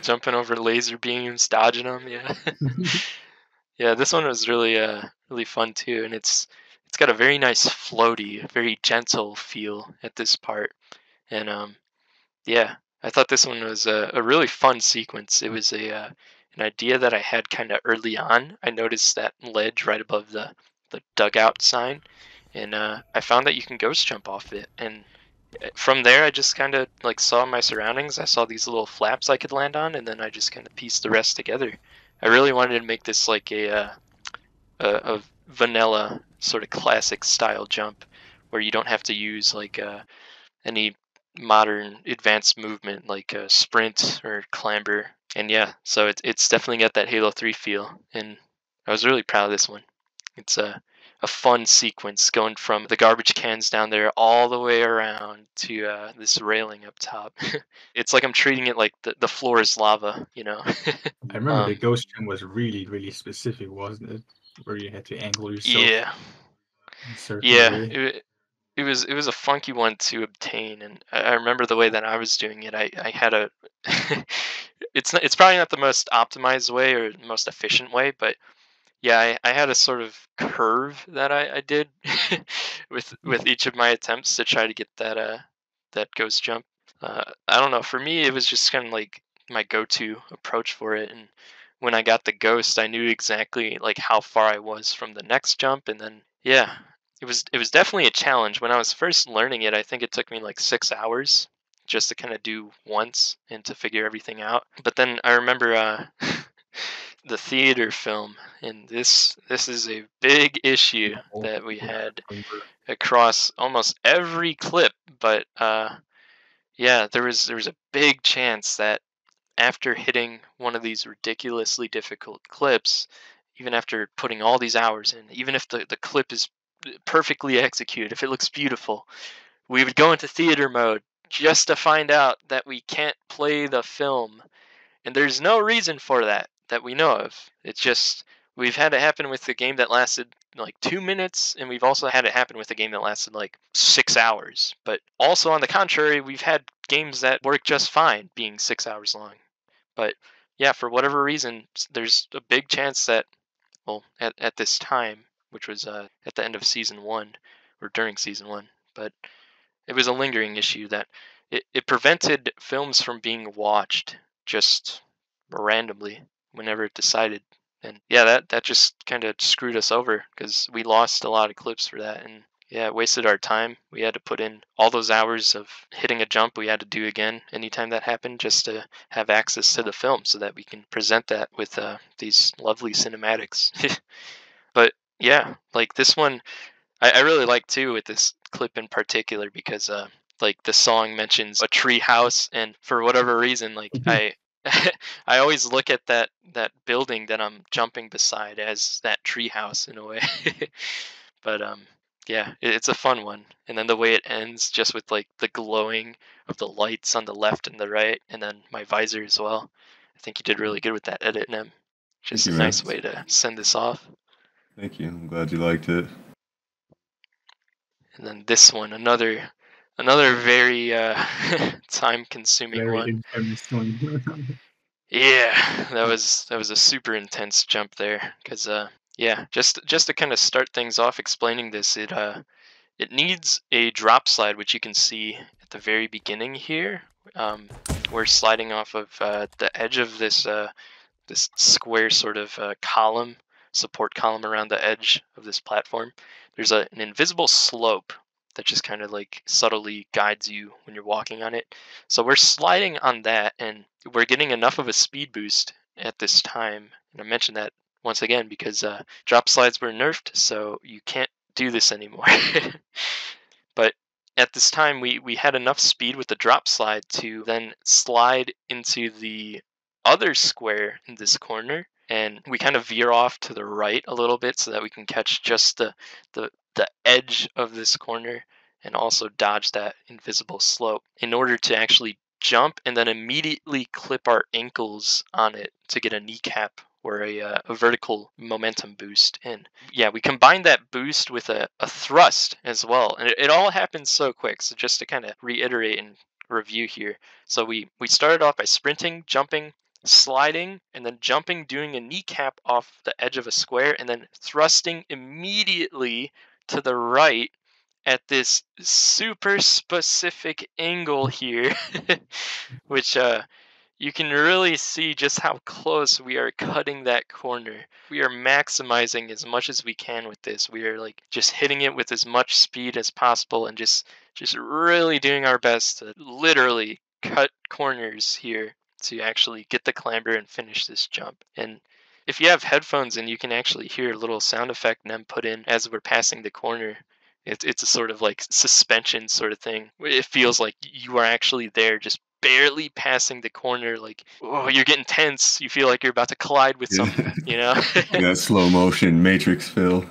Jumping over laser beams, dodging them. Yeah, yeah. This one was really really fun too, and it's got a very nice floaty, very gentle feel at this part, and yeah, I thought this one was a really fun sequence. It was an idea that I had kind of early on. I noticed that ledge right above the dugout sign, and I found that you can ghost jump off it. And from there, I just kind of like saw my surroundings. I saw these little flaps I could land on, and then I just kind of pieced the rest together. I really wanted to make this like a vanilla sort of classic style jump, where you don't have to use like any modern advanced movement like a sprint or clamber. And yeah, so it's definitely got that Halo 3 feel, and I was really proud of this one. It's a fun sequence going from the garbage cans down there all the way around to this railing up top. It's like I'm treating it like the floor is lava. I remember the um, ghost jump was really, really specific, wasn't it? Where you had to angle yourself yeah, in a certain yeah. way. It was a funky one to obtain, and I remember the way that I was doing it. I had a it's probably not the most optimized way or most efficient way, but yeah, I had a sort of curve that I did with each of my attempts to try to get that ghost jump. I don't know. For me, it was just kind of like my go-to approach for it, and when I got the ghost, I knew exactly like how far I was from the next jump, and then yeah, it was definitely a challenge. When I was first learning it, I think it took me like 6 hours just to kind of do once and to figure everything out. But then I remember the theater film, and this is a big issue Oh, that we yeah, had I remember. across almost every clip. But yeah, there was a big chance that after hitting one of these ridiculously difficult clips, even after putting all these hours in, even if the clip is perfectly executed, if it looks beautiful, we would go into theater mode just to find out that we can't play the film. And there's no reason for that we know of. It's just we've had it happen with a game that lasted like 2 minutes, and we've also had it happen with a game that lasted like 6 hours. But also on the contrary, we've had games that work just fine being 6 hours long. But yeah, for whatever reason, there's a big chance that, well, at this time, which was at the end of season one or during season one, but it was a lingering issue that it prevented films from being watched just randomly whenever it decided. And yeah, that just kind of screwed us over because we lost a lot of clips for that. And yeah, it wasted our time. We had to put in all those hours of hitting a jump we had to do again anytime that happened just to have access to the film so that we can present that with these lovely cinematics. But yeah, like this one, I really like too with this clip in particular because like the song mentions a tree house, and for whatever reason, like I I always look at that building that I'm jumping beside as that tree house in a way. But yeah, it's a fun one. And then the way it ends just with like the glowing of the lights on the left and the right, and then my visor as well. I think you did really good with that edit, Nem. Thank Just you, a man. nice way to send this off. Thank you. I'm glad you liked it. And then this one, another very time consuming Very one. infamous one. Yeah, that was a super intense jump there cuz yeah, just to kind of start things off explaining this, it needs a drop slide, which you can see at the very beginning here. We're sliding off of the edge of this square sort of column, support column around the edge of this platform. There's an invisible slope that just kind of like subtly guides you when you're walking on it. So we're sliding on that, and we're getting enough of a speed boost at this time. And I mentioned that once again because drop slides were nerfed, so you can't do this anymore. But at this time, we had enough speed with the drop slide to then slide into the other square in this corner, and we kind of veer off to the right a little bit so that we can catch just the edge of this corner and also dodge that invisible slope in order to actually jump and then immediately clip our ankles on it to get a kneecap or a vertical momentum boost. And yeah, we combined that boost with a thrust as well. And it all happens so quick. So just to kind of reiterate and review here. So we started off by sprinting, jumping, sliding, and then jumping, doing a kneecap off the edge of a square, and then thrusting immediately to the right at this super specific angle here, which you can really see just how close we are cutting that corner. We are maximizing as much as we can with this. We are like just hitting it with as much speed as possible and just really doing our best to literally cut corners here to actually get the clamber and finish this jump. And if you have headphones and you can actually hear a little sound effect Nem put in as we're passing the corner, it's a sort of like suspension sort of thing. It feels like you are actually there, just barely passing the corner. Like, oh, you're getting tense. You feel like you're about to collide with something, you know? That slow motion Matrix feel.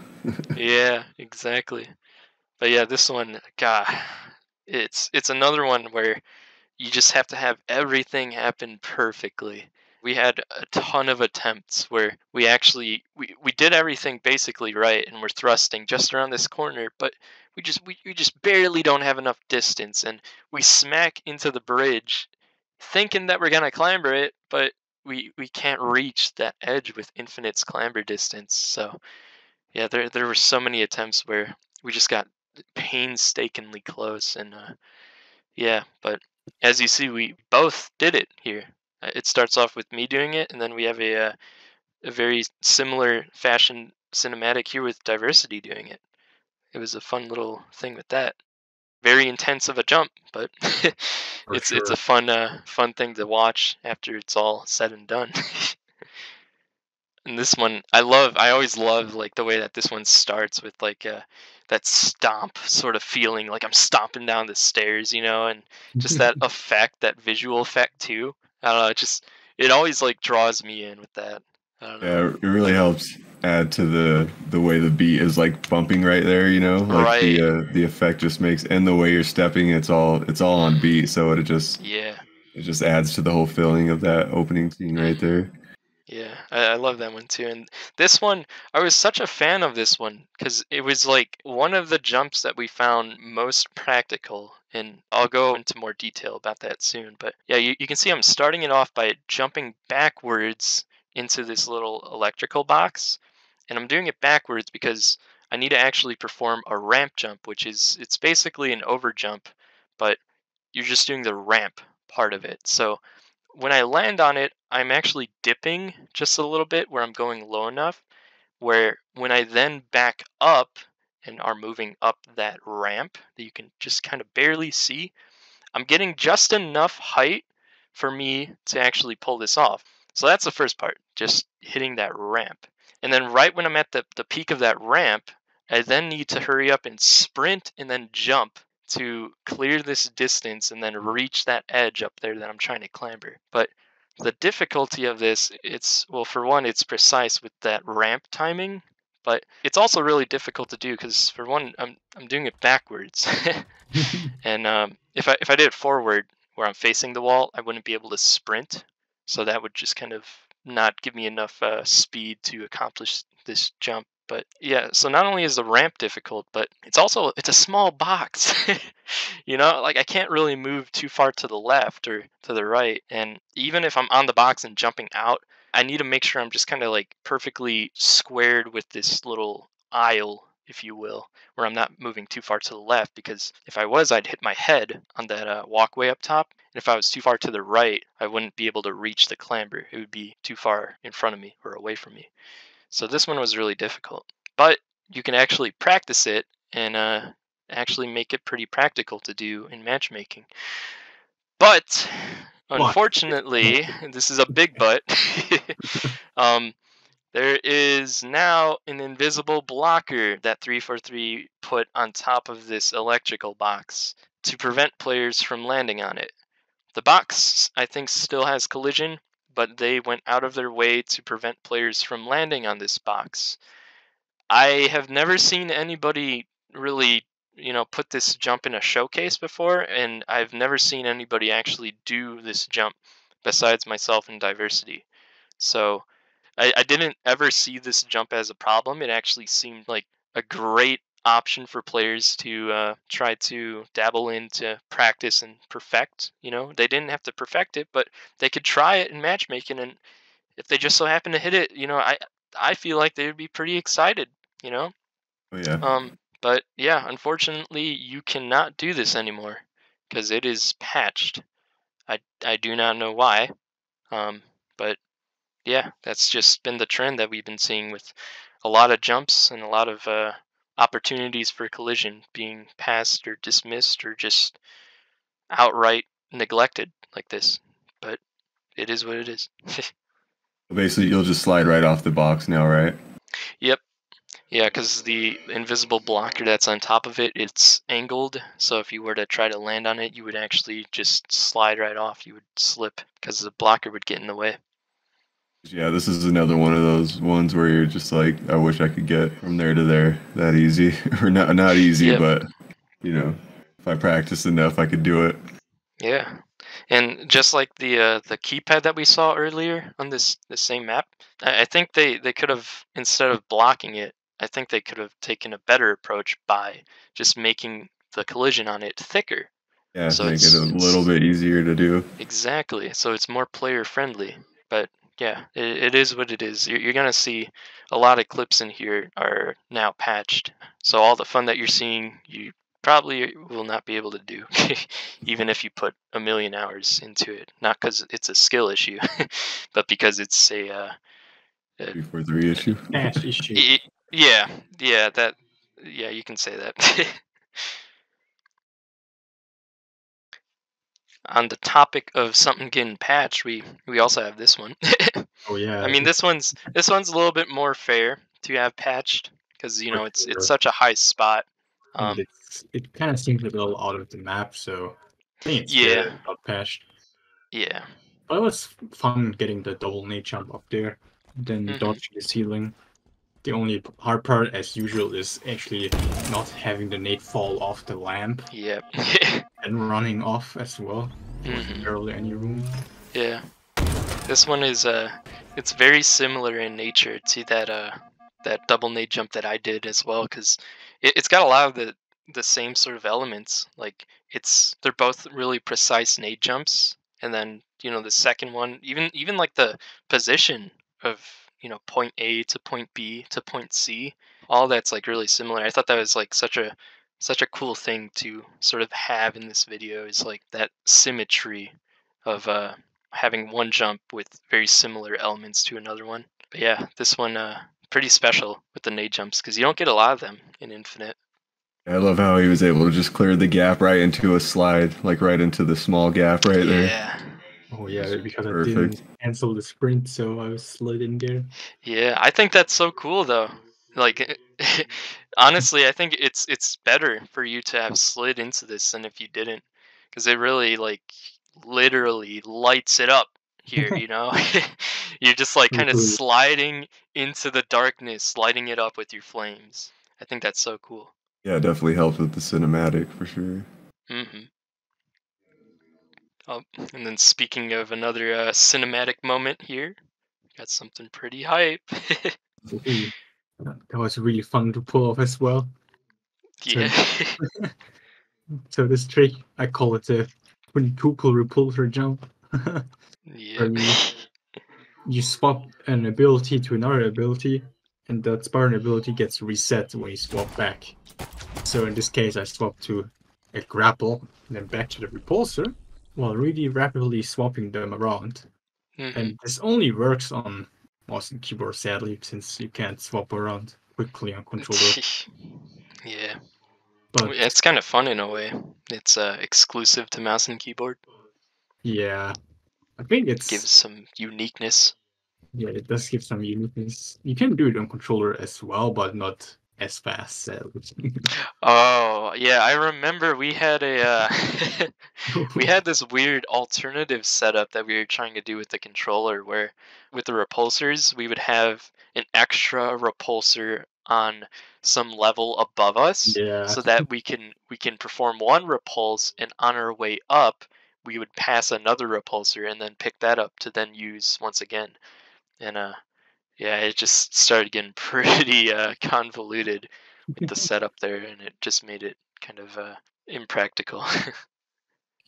Yeah, exactly. But yeah, this one, God, it's another one where you just have to have everything happen perfectly. We had a ton of attempts where we did everything basically right and we're thrusting just around this corner, but we just barely don't have enough distance, and we smack into the bridge thinking that we're gonna clamber it, but we can't reach that edge with infinite clamber distance. So yeah, there were so many attempts where we just got painstakingly close, and yeah, but as you see, we both did it here. It starts off with me doing it, and then we have a very similar fashion cinematic here with Diversity doing it. It was a fun little thing with that. Very intense of a jump, but For it's sure. a fun thing to watch after it's all said and done. And this one, I always love like the way that this one starts with like that stomp sort of feeling, like I'm stomping down the stairs, you know, and just that effect, that visual effect too. I don't know, it always like draws me in with that. I don't know. Yeah, it really helps add to the way the beat is like bumping right there, you know? Like Right. the effect just makes, and the way you're stepping, it's all on beat, so Yeah. it just adds to the whole feeling of that opening scene right Mhm. there. Yeah, I love that one too. And this one, I was such a fan of this one because it was like one of the jumps that we found most practical. And I'll go into more detail about that soon. But yeah, you can see I'm starting it off by jumping backwards into this little electrical box. And I'm doing it backwards because I need to actually perform a ramp jump, which it's basically an overjump, but you're just doing the ramp part of it. So when I land on it, I'm actually dipping just a little bit where I'm going low enough, where when I then back up and are moving up that ramp that you can just kind of barely see, I'm getting just enough height for me to actually pull this off. So that's the first part, just hitting that ramp. And then right when I'm at the peak of that ramp, I then need to hurry up and sprint and then jump to clear this distance and then reach that edge up there that I'm trying to clamber. But the difficulty of this, it's, well, for one, it's precise with that ramp timing, but it's also really difficult to do because, for one, I'm doing it backwards. And if I did it forward where I'm facing the wall, I wouldn't be able to sprint. So that would just kind of not give me enough speed to accomplish this jump. But yeah, so not only is the ramp difficult, but it's a small box. Like I can't really move too far to the left or to the right. And even if I'm on the box and jumping out, I need to make sure I'm just kind of like perfectly squared with this little aisle, if you will, where I'm not moving too far to the left, because if I was, I'd hit my head on that walkway up top. And if I was too far to the right, I wouldn't be able to reach the clamber. It would be too far in front of me or away from me. So this one was really difficult. But you can actually practice it and actually make it pretty practical to do in matchmaking. But unfortunately, this is a big but. There is now an invisible blocker that 343 put on top of this electrical box to prevent players from landing on it. The box, I think, still has collision, but they went out of their way to prevent players from landing on this box. I have never seen anybody really, put this jump in a showcase before, and I've never seen anybody actually do this jump besides myself and Diversity. So I didn't ever see this jump as a problem. It actually seemed like a great option for players to try to dabble in to practice and perfect. They didn't have to perfect it, but they could try it in matchmaking, and if they just so happen to hit it, I feel like they would be pretty excited. Oh yeah. But yeah, unfortunately, you cannot do this anymore because it is patched. I do not know why. But yeah, that's just been the trend that we've been seeing with a lot of jumps and a lot of opportunities for collision being passed or dismissed or just outright neglected like this. But it is what it is. Basically, you'll just slide right off the box now, right? Yep. Yeah, because the invisible blocker that's on top of it, it's angled. So if you were to try to land on it, you would actually just slide right off. You would slip because the blocker would get in the way. Yeah, this is another one of those ones where you're just like, I wish I could get from there to there that easy. Or not easy, Yep. but, if I practice enough, I could do it. Yeah. And just like the keypad that we saw earlier on this same map, I think they could have, instead of blocking it, I think they could have taken a better approach by just making the collision on it thicker. Yeah, So make it a little bit easier to do. Exactly. So it's more player friendly. But yeah, it is what it is. You're going to see a lot of clips in here are now patched. So all the fun that you're seeing, you probably will not be able to do, even if you put a million hours into it. Not because it's a skill issue, but because it's a 343 issue. Patch issue. Yeah, you can say that. On the topic of something getting patched, we also have this one. Oh yeah. I mean, this one's a little bit more fair to have patched because it's sure. such a high spot. And it kind of seems a little out of the map, so I think it's Yeah. fair, not patched. Yeah. But it was fun getting the double Nade jump up there, then dodging the ceiling. The only hard part, as usual, is actually not having the Nade fall off the lamp. Yep. And running off as well. Barely any room. Yeah. This one is it's very similar in nature to that double Nade jump that I did as well, because it's got a lot of the same sort of elements. Like they're both really precise Nade jumps, and then the second one, even like the position of point A to point B to point C, all that's like really similar. I thought that was like such a cool thing to sort of have in this video, is like that symmetry of having one jump with very similar elements to another one. But yeah, this one pretty special with the nade jumps because you don't get a lot of them in Infinite. I love how he was able to just clear the gap right into a slide, like right into the small gap right there. Yeah. Oh yeah, because I Perfect. didn't cancel the sprint, so I was slid in there. Yeah, I think that's so cool though. Like honestly, I think it's better for you to have slid into this than if you didn't, because it really like literally lights it up here. You know, you're just like kind of Totally. sliding into the darkness, lighting it up with your flames. I think that's so cool. Yeah, it definitely helps with the cinematic for sure. Mm-hmm. Oh, and then speaking of another cinematic moment here, got something pretty hype. Ooh, that was really fun to pull off as well. Yeah. So this trick, I call it the Quintuple repulsor jump. Yeah. You swap an ability to another ability, and that Spartan ability gets reset when you swap back. So in this case, I swapped to a Grapple, and then back to the repulsor, while really rapidly swapping them around. Mm-hmm. And this only works on mouse and keyboard, sadly, since you can't swap around quickly on controller. Yeah. But It's kind of fun in a way. It's exclusive to mouse and keyboard. yeah, I think Gives it's some uniqueness. yeah, it does give some uniqueness. You can do it on controller as well, but not as fast, sadly. Oh, yeah, I remember we had a we had this weird alternative setup that we were trying to do with the controller where with the repulsors, we would have an extra repulsor on some level above us Yeah, so that we can perform one repulse and on our way up, we would pass another repulsor and then pick that up to then use once again. And yeah, it just started getting pretty convoluted with the setup there, and it just made it kind of impractical.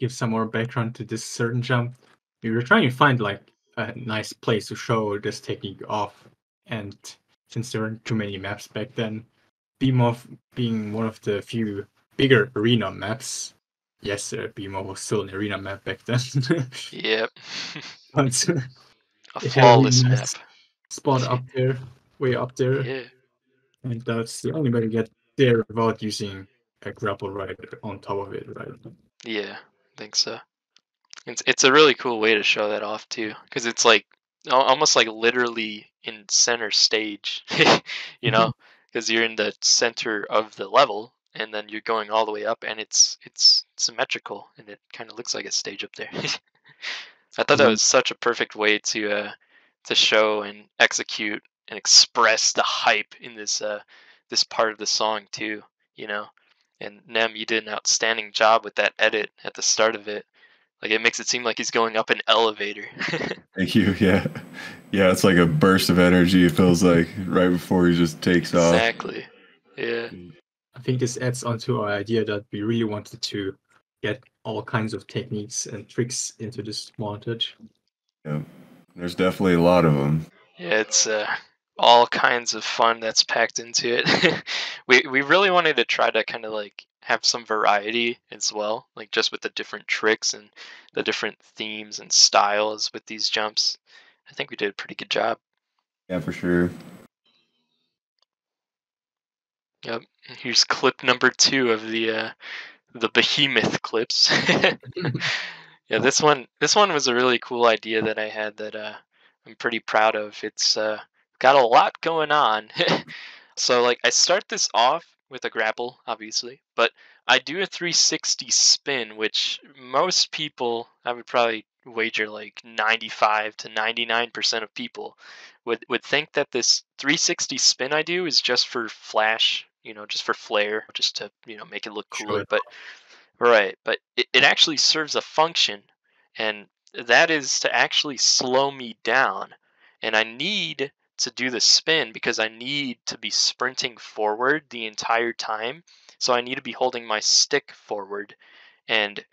give some more background to this certain jump. We were trying to find like a nice place to show this technique off, and since there weren't too many maps back then, Beam Off being one of the few bigger arena maps. Yes, Beam Off was still an arena map back then. Yep. But A it had a really flawless map. nice spot up there, way up there, Yeah. and that's the only way to get there without using a grapple right on top of it, right? Yeah, I think so. It's a really cool way to show that off too, because it's like almost like literally in center stage, you know, because you're in the center of the level, and then you're going all the way up, and it's symmetrical, and it kind of looks like a stage up there. I thought that was such a perfect way to show and execute and express the hype in this part of the song too, you know. And Nem, you did an outstanding job with that edit at the start of it. Like it makes it seem like he's going up an elevator. Thank you. Yeah. Yeah, it's like a burst of energy, it feels like, right before he just takes off. Exactly. Yeah. I think this adds on to our idea that we really wanted to get all kinds of techniques and tricks into this montage. Yeah. There's definitely a lot of them. Yeah, it's all kinds of fun that's packed into it. We really wanted to try to kind of like have some variety as well, like just with the different tricks and the different themes and styles with these jumps. I think we did a pretty good job. Yeah, for sure. Yep. Here's clip number 2 of the behemoth clips. Yeah, this one was a really cool idea that I had that I'm pretty proud of. It's got a lot going on. So like I start this off with a grapple, obviously, but I do a 360 spin, which most people, I would probably wager like 95 to 99% of people would think that this 360 spin I do is just for flash, just for flair, just to, make it look Show cooler. it But right, but it actually serves a function, and that is to actually slow me down. And I need to do the spin because I need to be sprinting forward the entire time. So I need to be holding my stick forward, and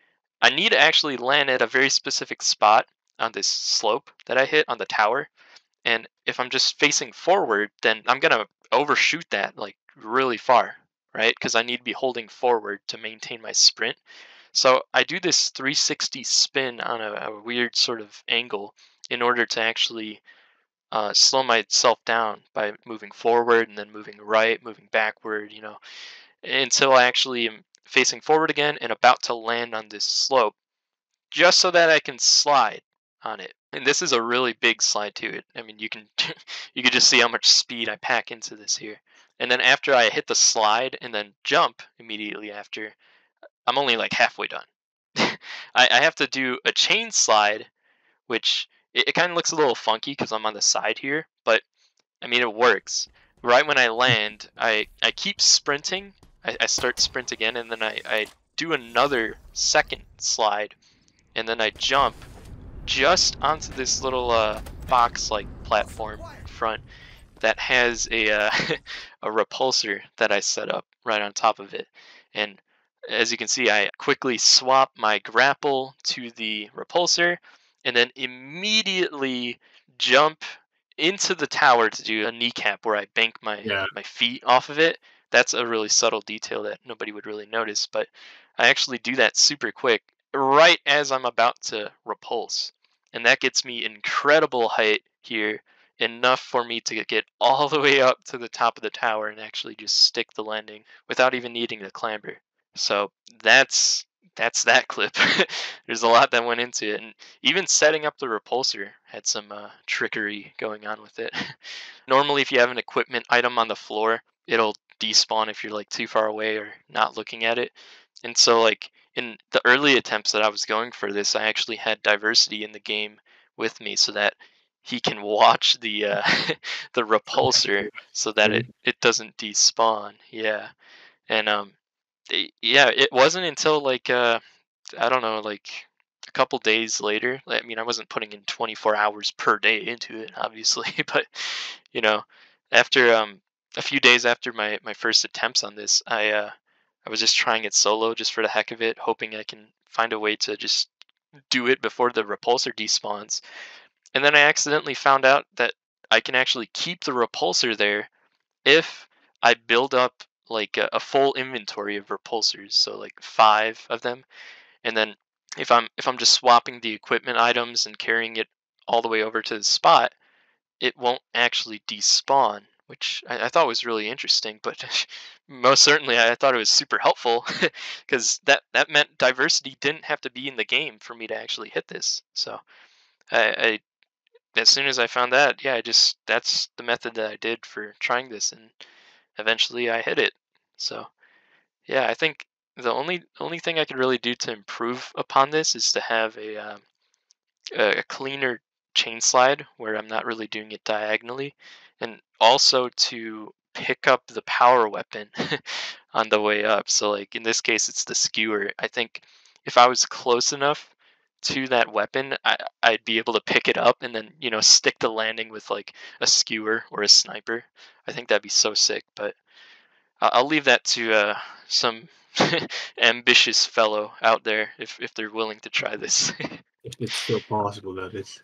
I need to actually land at a very specific spot on this slope that I hit on the tower. And if I'm just facing forward, then I'm gonna overshoot that like really far, right? Because I need to be holding forward to maintain my sprint. So I do this 360 spin on a weird sort of angle in order to actually slow myself down by moving forward and then moving right, moving backward, until I actually am facing forward again and about to land on this slope, just so that I can slide on it. And this is a really big slide to it. I mean, you can you can just see how much speed I pack into this here. And then after I hit the slide and then jump immediately after, I'm only like halfway done. I have to do a chain slide, which it kind of looks a little funky because I'm on the side here, but I mean, it works. Right when I land, I keep sprinting. I start sprint again, and then I do another second slide, and then I jump just onto this little box-like platform in front that has a a repulsor that I set up right on top of it. And as you can see, I quickly swap my grapple to the repulsor, and then immediately jump into the tower to do a kneecap where I bank Yeah. my feet off of it. That's a really subtle detail that nobody would really notice, but I actually do that super quick right as I'm about to repulse. And that gets me incredible height here, enough for me to get all the way up to the top of the tower and actually just stick the landing without even needing to clamber. So that's that clip. There's a lot that went into it, and even setting up the repulsor had some trickery going on with it. Normally, if you have an equipment item on the floor, it'll despawn if you're like too far away or not looking at it. And so, like in the early attempts that I was going for this, I actually had diversity in the game with me so that he can watch the the repulsor so that it doesn't despawn. Yeah, and yeah, it wasn't until like I don't know, like a couple days later. I mean, I wasn't putting in 24 hours per day into it, obviously, but you know, after a few days after my first attempts on this, I was just trying it solo just for the heck of it, hoping I can find a way to just do it before the repulsor despawns. And then I accidentally found out that I can actually keep the repulsor there if I build up like a full inventory of repulsors, so like 5 of them, and then if I'm just swapping the equipment items and carrying it all the way over to the spot, it won't actually despawn, which I thought was really interesting. But most certainly, I thought it was super helpful because that meant diversity didn't have to be in the game for me to actually hit this. So I as soon as I found that, yeah, that's the method that I did for trying this, and eventually I hit it. So yeah, I think the only thing I could really do to improve upon this is to have a cleaner chain slide where I'm not really doing it diagonally, and also to pick up the power weapon on the way up. So like in this case, it's the skewer. I think if I was close enough to that weapon, I'd be able to pick it up and then stick the landing with like a skewer or a sniper. I think that'd be so sick, but I'll leave that to some ambitious fellow out there if they're willing to try this. If it's still possible, that is.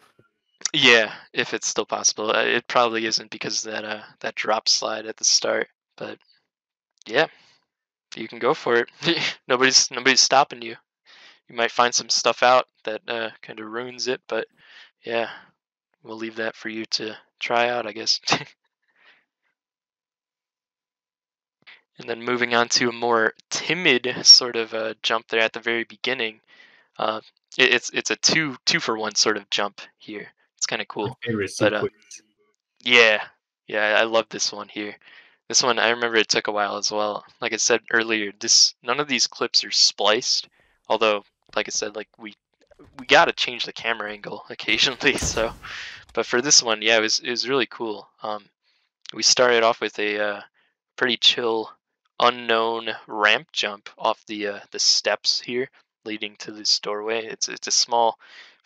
Yeah, if it's still possible. It probably isn't because of that drop slide at the start. But yeah, you can go for it. nobody's stopping you. You might find some stuff out that kind of ruins it, but yeah, we'll leave that for you to try out, I guess. And then moving on to a more timid sort of jump there at the very beginning. Uh, it's a two for one sort of jump here. It's kind of My cool. favorite But sequence. yeah, yeah, I love this one here. This one I remember it took a while as well. Like I said earlier, none of these clips are spliced. Although, like I said, like we gotta change the camera angle occasionally. So, but for this one, yeah, it was really cool. We started off with a pretty chill, unknown ramp jump off the steps here, leading to this doorway. It's a small,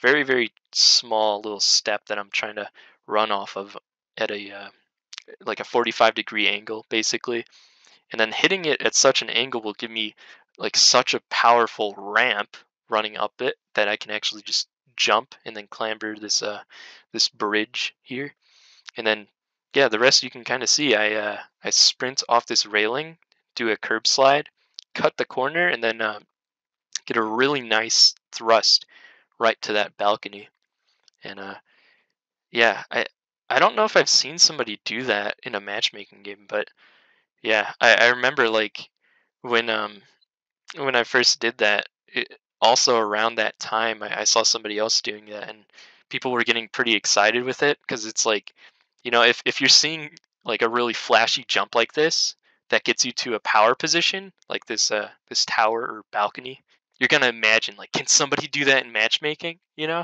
very small little step that I'm trying to run off of at a like a 45-degree angle, basically, and then hitting it at such an angle will give me like such a powerful ramp running up it that I can actually just jump and then clamber this bridge here, and then yeah, the rest you can kind of see. I sprint off this railing, do a curb slide, cut the corner, and then get a really nice thrust right to that balcony. And yeah, I don't know if I've seen somebody do that in a matchmaking game, but yeah, I remember like when I first did that, also around that time, I saw somebody else doing that, and people were getting pretty excited with it because it's like, if you're seeing like a really flashy jump like this that gets you to a power position, like this tower or balcony, you're gonna imagine like, can somebody do that in matchmaking? Yeah,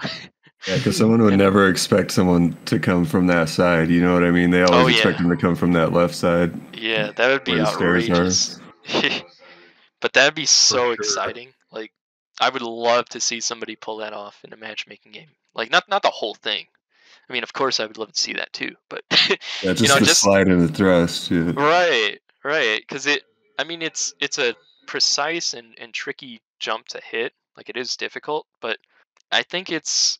because someone would And never expect someone to come from that side. You know what I mean? They oh always expect yeah, them to come from that left side yeah, that would where be the stairs are. outrageous. But that'd be For so sure. exciting. Like, I would love to see somebody pull that off in a matchmaking game. Like, not the whole thing. I mean, of course, I would love to see that too. But Yeah, just the just slide and the thrust. Yeah. right, right. Because I mean, it's a precise and tricky jump to hit. Like, it is difficult, but I think it's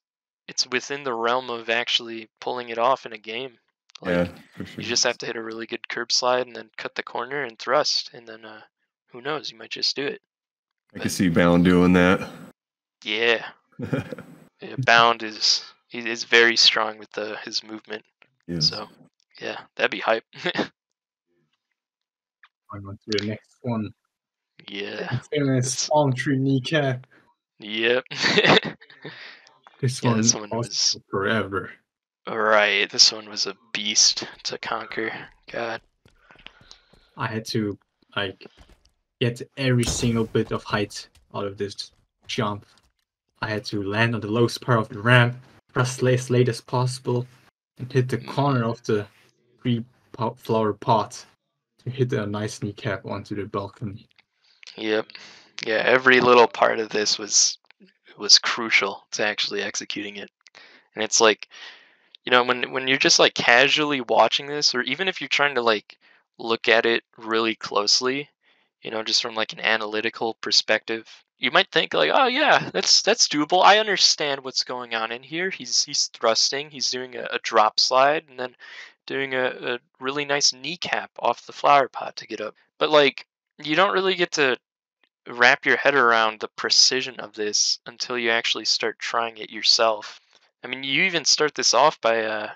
within the realm of actually pulling it off in a game. Yeah, Like, for sure. you just have to hit a really good curb slide and then cut the corner and thrust, and then who knows, you might just do it. I can see Bound doing that. Yeah, yeah, Bound is very strong with his movement. Yes. So yeah, that'd be hype. On to the next one. Yeah, Famous it's palm tree kneecap. yep. This Yeah, one this one also was took forever. right. This one was a beast to conquer. God. I had to like get every single bit of height out of this jump. I had to land on the lowest part of the ramp, press as late as possible, and hit the corner of the flower pot to hit a nice kneecap onto the balcony. Yep. Yeah, every little part of this was crucial to actually executing it. And it's like, when you're just like casually watching this, or even if you're trying to like look at it really closely, just from like an analytical perspective, you might think like, oh yeah, that's doable. I understand what's going on in here. He's thrusting, he's doing a drop slide, and then doing a really nice kneecap off the flower pot to get up. But like, you don't really get to wrap your head around the precision of this until you actually start trying it yourself. I mean, you even start this off by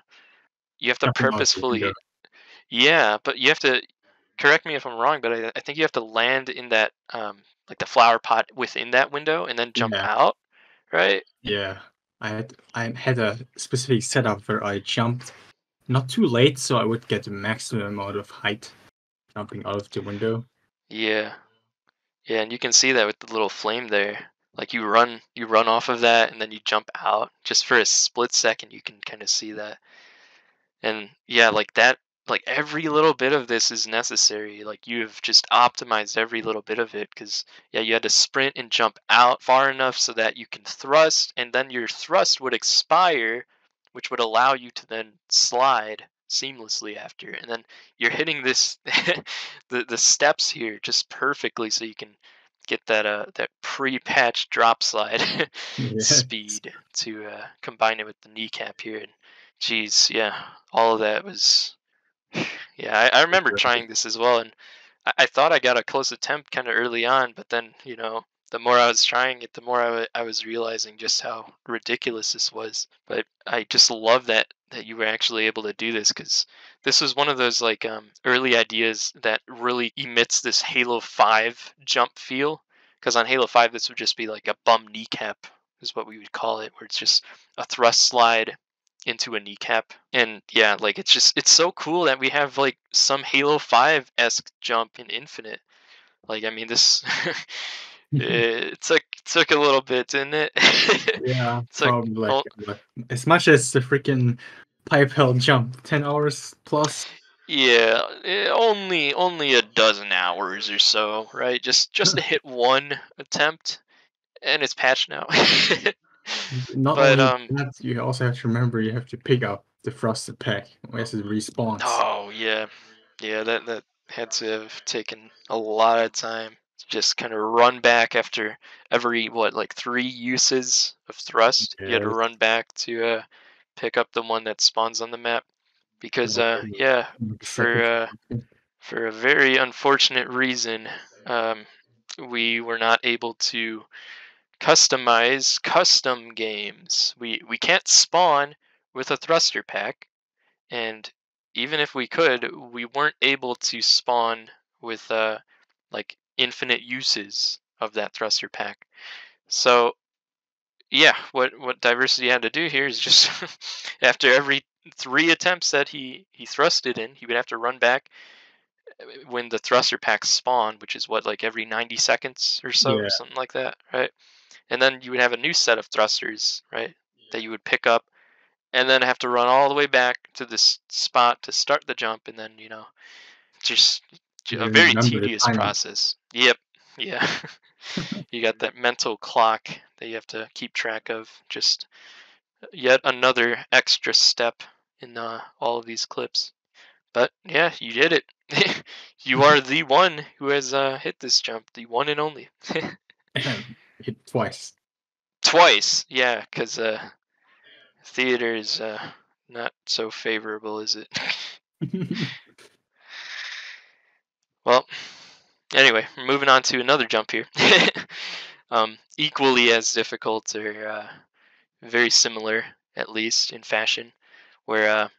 you have to Jumping out the window. purposefully, yeah, but you have to correct me if I'm wrong, but I think you have to land in that like the flower pot within that window and then jump Yeah, out, right? yeah. I had a specific setup where I jumped not too late, so I would get the maximum amount of height jumping out of the window. Yeah, yeah, and you can see that with the little flame there. Like you run off of that and then you jump out. Just for a split second, you can kind of see that. And yeah, like that, like every little bit of this is necessary. Like you've just optimized every little bit of it because, yeah, you had to sprint and jump out far enough so that you can thrust, and then your thrust would expire, which would allow you to then slide seamlessly after. And then you're hitting this, the steps here just perfectly so you can get that pre-patched drop slide Yeah. speed to combine it with the kneecap here. And geez, yeah, all of that was. Yeah, I remember trying this as well, and I thought I got a close attempt kind of early on, but then the more I was trying it, the more I was realizing just how ridiculous this was. But I just love that you were actually able to do this because this was one of those like early ideas that really emits this Halo 5 jump feel. Because on Halo 5, this would just be like a bum kneecap, is what we would call it, where it's just a thrust slide into a kneecap. And yeah, like it's so cool that we have like some Halo 5-esque jump in Infinite. Like I mean this it took a little bit, didn't it? Yeah, It's like probably like oh as much as the freaking pipe hell jump, 10 hours plus. yeah, only a dozen hours or so, right? Just to hit one attempt and it's patched now. Not But only that, you also have to remember you have to pick up the frosted pack as it respawns. oh yeah. Yeah, that had to have taken a lot of time to just kind of run back after every like 3 uses of thrust. You had to Yes. run back to pick up the one that spawns on the map because yeah, Second. for a very unfortunate reason, um, we were not able to customize custom games. We can't spawn with a thruster pack, and even if we could, we weren't able to spawn with like infinite uses of that thruster pack. So yeah, what diversity had to do here is just after every 3 attempts that he thrusted in, he would have to run back when the thruster packs spawn, which is what, like every 90 seconds or so, Yeah. something like that, right? And then you would have a new set of thrusters, right, that you would pick up, and then have to run all the way back to this spot to start the jump, and then just You a very remember the tedious timing. process. Yep, yeah. You got that mental clock that you have to keep track of. Just yet another extra step in all of these clips. But yeah, you did it. You are the one who has hit this jump, the one and only. Hit twice. Twice, yeah, because theater is not so favorable, is it? Well, anyway, moving on to another jump here. Equally as difficult, or very similar, at least in fashion, where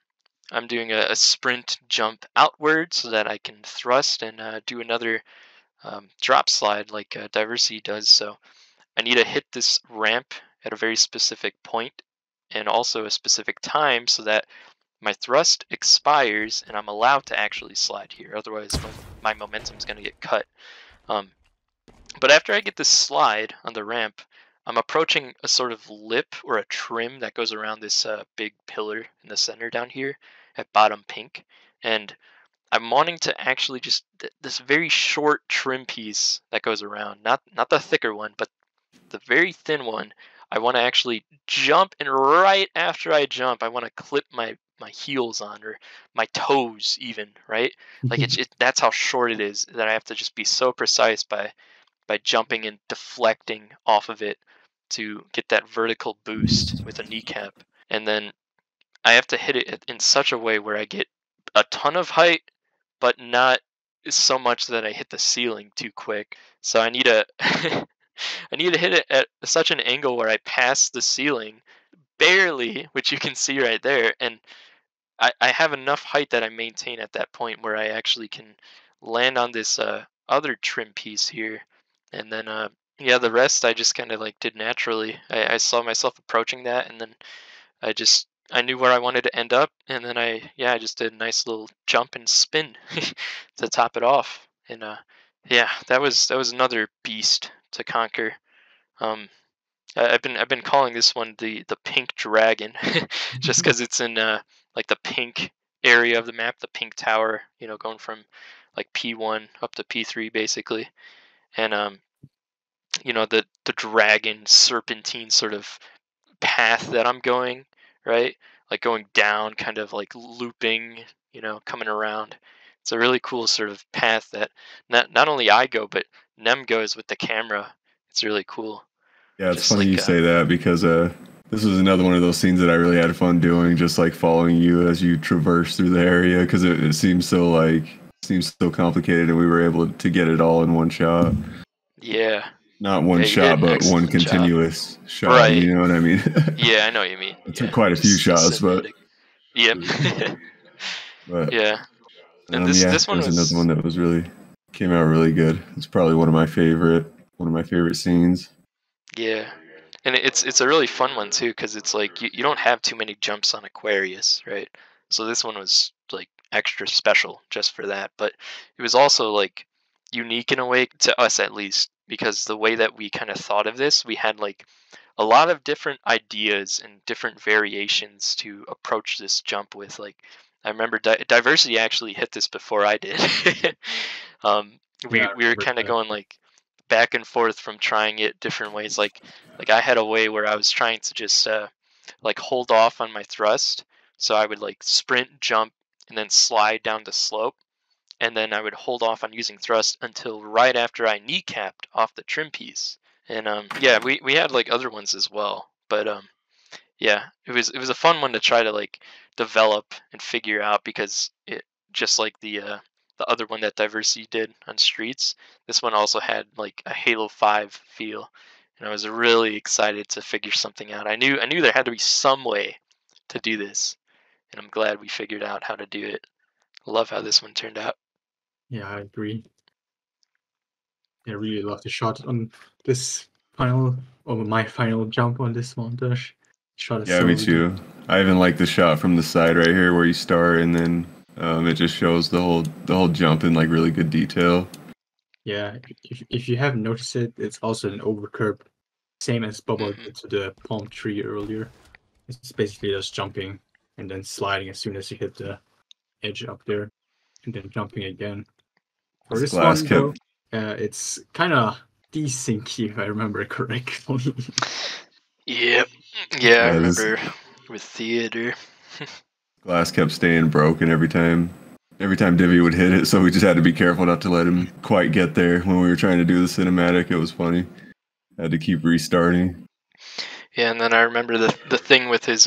I'm doing a sprint jump outward so that I can thrust and do another drop slide like Diversity does. So I need to hit this ramp at a very specific point and also a specific time so that my thrust expires and I'm allowed to actually slide here. Otherwise, my momentum is going to get cut. But after I get this slide on the ramp, I'm approaching a sort of lip or a trim that goes around this big pillar in the center down here at bottom pink. And I'm wanting to actually just this very short trim piece that goes around, not the thicker one, but the very thin one. I want to actually jump, and right after I jump, I want to clip my heels on, or my toes even, right? Like that's how short it is that I have to just be so precise by jumping and deflecting off of it to get that vertical boost with a kneecap. And then I have to hit it in such a way where I get a ton of height, but not so much that I hit the ceiling too quick. So I need to I need to hit it at such an angle where I pass the ceiling barely, which you can see right there, and I have enough height that I maintain at that point where I actually can land on this other trim piece here, and then yeah, the rest I just kind of like did naturally. I saw myself approaching that, and then I knew where I wanted to end up, and then I just did a nice little jump and spin to top it off, and yeah, that was another beast to conquer. Um, I've been calling this one the pink dragon, just because it's in like the pink area of the map, the pink tower. Going from like P1 up to P3 basically, and the dragon serpentine sort of path that I'm going, right? Like going down, kind of like looping, coming around. It's a really cool sort of path that not only I go, but Nem goes with the camera. It's really cool. Yeah, it's Just funny like you say that because this was another one of those scenes that I really had fun doing, just like following you as you traverse through the area because it seems so complicated, and we were able to get it all in one shot. Yeah. Not one Yeah, you did shot, an but one excellent job. continuous shot. Right. You know what I mean? Yeah, I know what you mean. It took quite a few just shots, but cinematic. Yep. Yeah. And this yeah, one there's was another one that was really came out really good. It's probably one of my favorite scenes. Yeah. And it's a really fun one too, because it's like you don't have too many jumps on Aquarius, right? So this one was like extra special just for that. But it was also like unique in a way, to us at least, because the way that we kind of thought of this, we had like a lot of different ideas and different variations to approach this jump with. Like I remember Diversity actually hit this before I did. um, we Yeah, we were kind of going like back and forth from trying it different ways. Like I had a way where I was trying to just like hold off on my thrust, so I would like sprint, jump, and then slide down the slope, and then I would hold off on using thrust until right after I kneecapped off the trim piece. And yeah, we had like other ones as well, but yeah, it was a fun one to try to like develop and figure out, because it just like the the other one that Diversity did on Streets. This one also had like a Halo 5 feel, and I was really excited to figure something out. I knew there had to be some way to do this, and I'm glad we figured out how to do it. I love how this one turned out. Yeah, I agree. I really love the shot on this my final jump on this montage. Shot is Yeah, so me good. too. I even like the shot from the side right here where you start and then it just shows the whole jump in like really good detail. Yeah, if you haven't noticed it, it's also an overcurb, same as Bubba did to the palm tree earlier. It's basically just jumping and then sliding as soon as you hit the edge up there, and then jumping again. For This this glass one, kept though, it's kind of desyncy if I remember correctly. Yep. Yeah, I Yeah, this remember with theater. glass kept staying broken every time Divvy would hit it, so we just had to be careful not to let him quite get there when we were trying to do the cinematic. It was funny. Had to keep restarting. Yeah, and then I remember the thing with his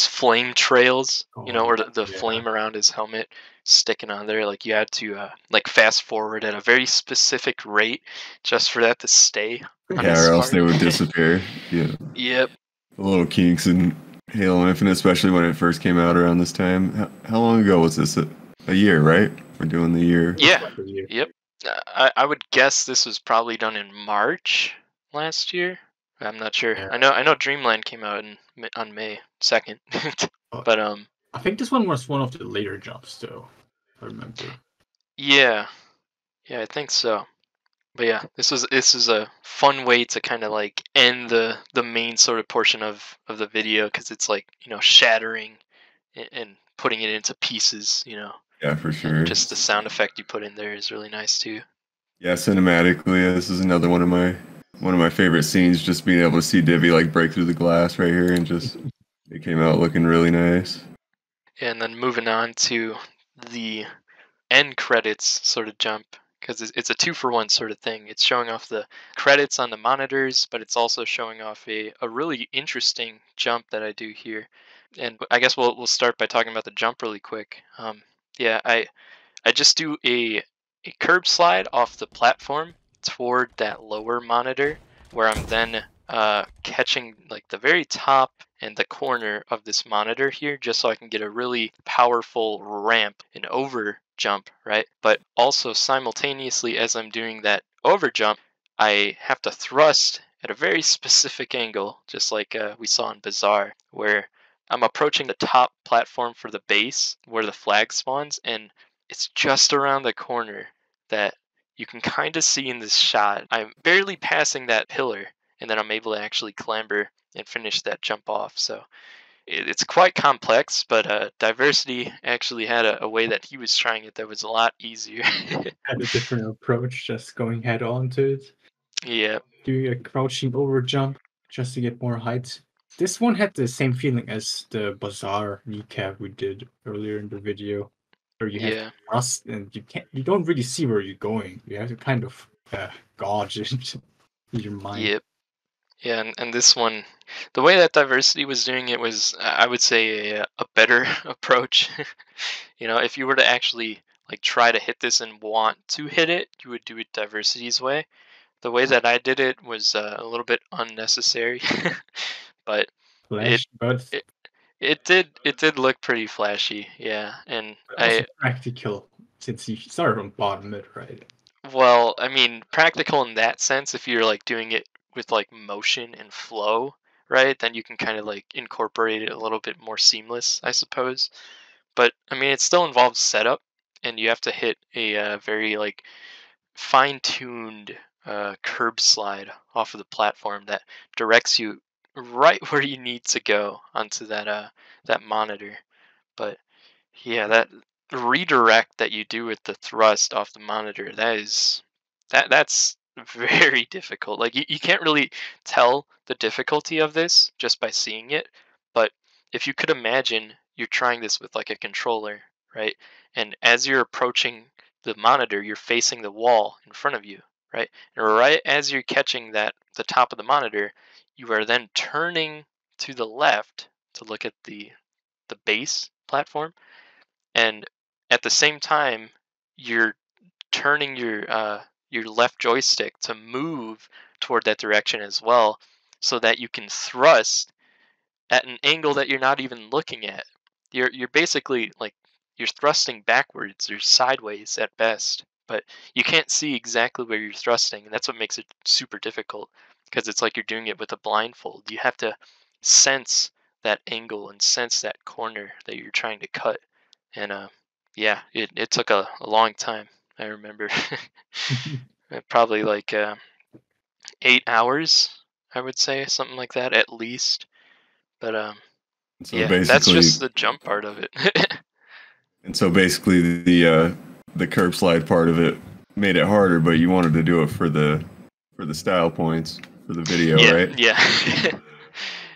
flame trails, you know, or the Yeah. flame around his helmet sticking on there. Like you had to like fast forward at a very specific rate just for that to stay on Yeah, his or else they part. would disappear. Yeah. Yep. The little kinks in Halo Infinite, especially when it first came out around this time. How long ago was this? A year, right? We're doing the year. Yeah. Like a year. Yep. I would guess this was probably done in March last year. I'm not sure. Yeah. I know Dreamland came out on May 2nd. But I think this one was one of the later jumps, though. I remember. yeah. Yeah, I think so. But yeah, this is a fun way to kind of like end the main sort of portion of the video, because it's like, you know, shattering and putting it into pieces, you know. Yeah, for sure. And just the sound effect you put in there is really nice too. Yeah, cinematically, this is another one of my favorite scenes. Just being able to see Divvy like break through the glass right here, and just it came out looking really nice. And then moving on to the end credits sort of jump, because it's a 2-for-1 sort of thing. It's showing off the credits on the monitors, but it's also showing off a really interesting jump that I do here. And I guess we'll start by talking about the jump really quick. Yeah, I just do a curb slide off the platform toward that lower monitor, where I'm then catching like the very top and the corner of this monitor here, just so I can get a really powerful ramp and over jump, right? But also simultaneously, as I'm doing that over jump, I have to thrust at a very specific angle, just like we saw in Bazaar, where I'm approaching the top platform for the base where the flag spawns, and it's just around the corner that you can kind of see in this shot. I'm barely passing that pillar, and then I'm able to actually clamber and finish that jump off. So it's quite complex, but Diversity actually had a way that he was trying it that was a lot easier. Had a different approach, just going head on to it. Yeah. Doing a crouching over jump just to get more height. This one had the same feeling as the Bazaar Kneecap we did earlier in the video, where you have to thrust and you don't really see where you're going. You have to kind of gauge it in your mind. Yep. Yeah, and this one, the way that Diversity was doing it was, I would say, a better approach. You know, if you were to actually like try to hit this and want to hit it, you would do it Diversity's way. The way that I did it was a little bit unnecessary, but Flash, but it did look pretty flashy, yeah. And also practical since you started on bottom mid, right? well, I mean, practical in that sense, if you're like doing it with like motion and flow, right? Then you can kind of like incorporate it a little bit more seamless, I suppose. But I mean, it still involves setup, and you have to hit a very like fine-tuned curb slide off of the platform that directs you right where you need to go onto that monitor. But yeah, that redirect that you do with the thrust off the monitor, that's very difficult. Like you can't really tell the difficulty of this just by seeing it, but if you could imagine you're trying this with like a controller, right? And as you're approaching the monitor, you're facing the wall in front of you, right? And right as you're catching the top of the monitor, you are then turning to the left to look at the base platform, and at the same time you're turning your left joystick to move toward that direction as well, so that you can thrust at an angle that you're not even looking at. You're basically like you're thrusting backwards or sideways at best, but you can't see exactly where you're thrusting, and that's what makes it super difficult because it's like you're doing it with a blindfold. You have to sense that angle and sense that corner that you're trying to cut. And yeah, it took a long time. I remember probably like 8 hours, I would say, something like that at least. But So yeah, that's basically, just the jump part of it. and so basically the curb slide part of it made it harder, but you wanted to do it for the style points for the video, Yeah, right? yeah.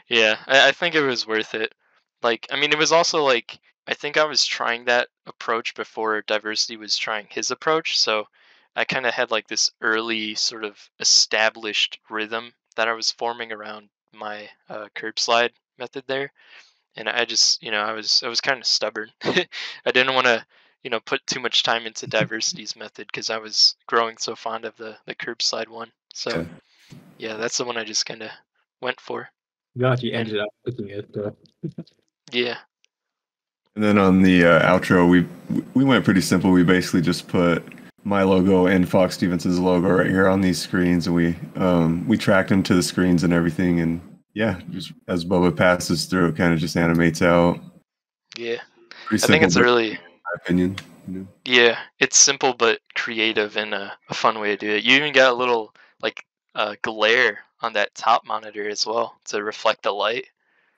Yeah, I think it was worth it. Like, I mean, it was also like, I think I was trying that approach before Diversity was trying his approach, so I kind of had like this early sort of established rhythm that I was forming around my curb slide method there. And I just, I was kind of stubborn. I didn't want to, put too much time into Diversity's method because I was growing so fond of the curb slide one. So Yeah. yeah, that's the one I just kind of went for. God, you And ended up picking it. yeah, And then on the outro, we went pretty simple. We basically just put my logo and Fox Stevenson's logo right here on these screens, and we tracked them to the screens and everything. And yeah, just as Bubba passes through, it kind of just animates out. yeah. Pretty I think simple, it's but really, in my opinion. yeah, it's simple but creative and a fun way to do it. You even got a little like glare on that top monitor as well to reflect the light.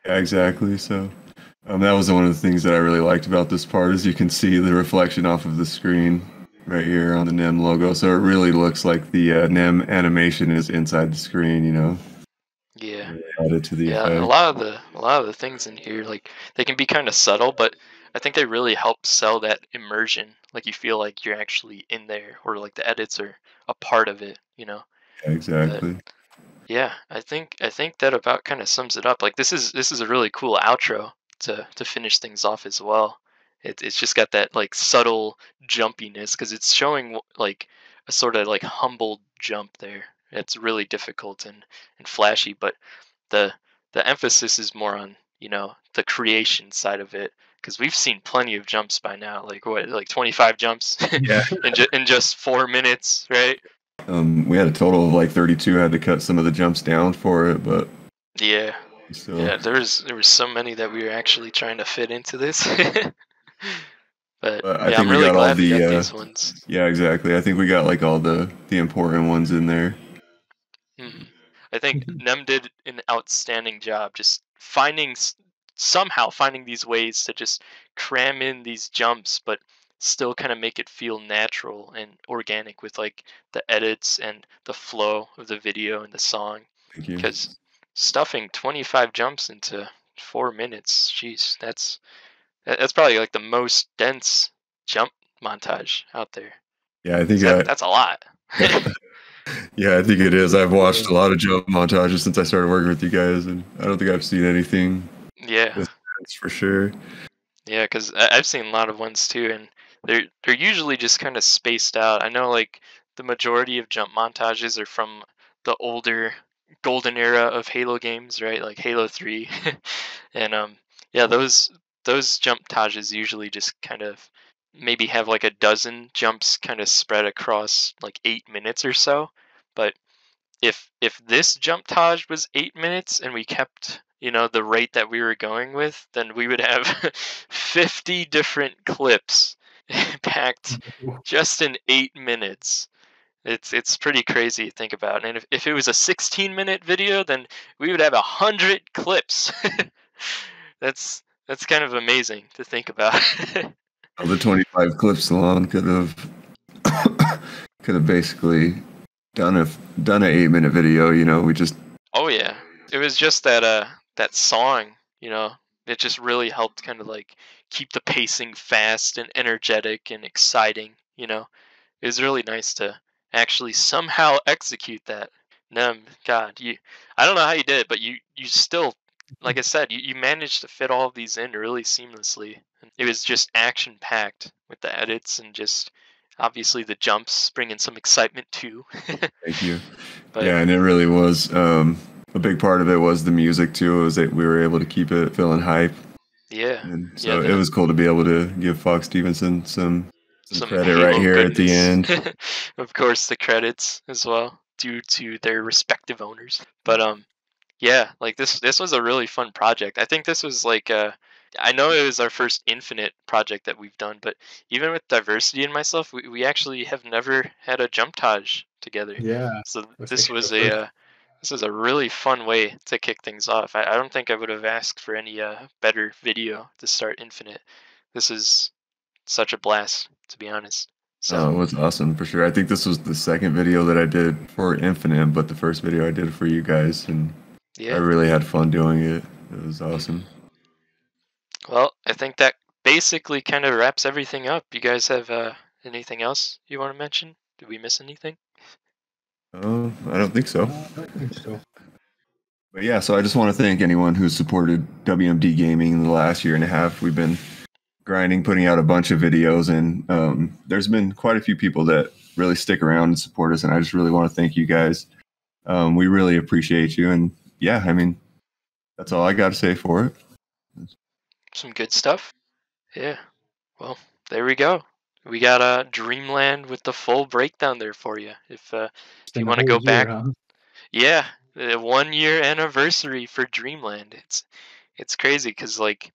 Yeah, exactly. So that was one of the things that I really liked about this part is you can see the reflection off of the screen right here on the NEM logo. So it really looks like the NEM animation is inside the screen, Yeah. added to the Yeah, a effect. lot of the things in here, like they can be kind of subtle, but I think they really help sell that immersion. Like you feel like you're actually in there, or like the edits are a part of it. Yeah, But exactly. yeah, I think that about kind of sums it up. Like this is a really cool outro to finish things off as well. It's just got that like subtle jumpiness because it's showing like a sort of like humbled jump there. It's really difficult and flashy, but the the emphasis is more on the creation side of it because we've seen plenty of jumps by now, like what, like 25 jumps Yeah. in just 4 minutes, right? We had a total of like 32. Had to cut some of the jumps down for it, but Yeah, still. yeah. There was so many that we were actually trying to fit into this, but But I yeah, I'm think we really got all glad we got the. these ones. Yeah, exactly. I think we got like all the important ones in there. I think Nem did an outstanding job just somehow finding these ways to just cram in these jumps, but still kind of make it feel natural and organic with like the edits and the flow of the video and the song. Thank you. Because stuffing 25 jumps into 4 minutes, jeez, that's probably like the most dense jump montage out there. Yeah, I think That's a lot. yeah, I think it is. I've watched a lot of jump montages since I started working with you guys, and I don't think I've seen anything Yeah. this dense for sure. Yeah, because I've seen a lot of ones too, and they're usually just kind of spaced out. I know like the majority of jump montages are from the older golden era of Halo games, right? Like Halo 3, and yeah, those jump montages usually just kind of maybe have like a dozen jumps kind of spread across like 8 minutes or so. But if this jump taj was 8 minutes and we kept the rate that we were going with, then we would have 50 different clips packed just in 8 minutes. It's pretty crazy to think about. And if it was a 16-minute video, then we would have 100 clips. That's kind of amazing to think about. The 25 clips alone could have basically done an 8-minute video. We just Oh yeah. It was just that song, it just really helped kind of like keep the pacing fast and energetic and exciting. It was really nice to actually somehow execute that. God, I don't know how you did it, but you still, like I said, you managed to fit all of these in really seamlessly. And it was just action packed with the edits and just Obviously, the jumps bringing some excitement too. Thank you. But Yeah, and it really was. A big part of it was the music too. It was that we were able to keep it feeling hype, yeah, and yeah, so it was cool to be able to give Fox Stevenson some credit right Halo here at the goodness. end. Of course, the credits as well, due to their respective owners. But yeah, like this was a really fun project. I think this was like I know it was our first Infinite project that we've done, but even with Diversity and myself, we actually have never had a jumptage together. Yeah, So that's this actually was the first. this was a really fun way to kick things off. I don't think I would have asked for any better video to start Infinite. This is such a blast, to be honest. Oh, So it was awesome for sure. I think this was the second video that I did for Infinite, but the first video I did for you guys, and I yeah. really had fun doing it. It was awesome. Well, I think that basically kind of wraps everything up. You guys have anything else you want to mention? Did we miss anything? Oh, I don't think so. I don't think so. But yeah, so I just want to thank anyone who's supported WMD Gaming in the last year and a half. We've been grinding, putting out a bunch of videos, and there's been quite a few people that really stick around and support us, and I just really want to thank you guys. We really appreciate you, and yeah, I mean, that's all I got to say for it. Some good stuff. Yeah. Well, there we go. We got Dreamland with the full breakdown there for you. If It's you been a want to whole go year, back, huh? yeah, the 1 year anniversary for Dreamland. It's crazy because like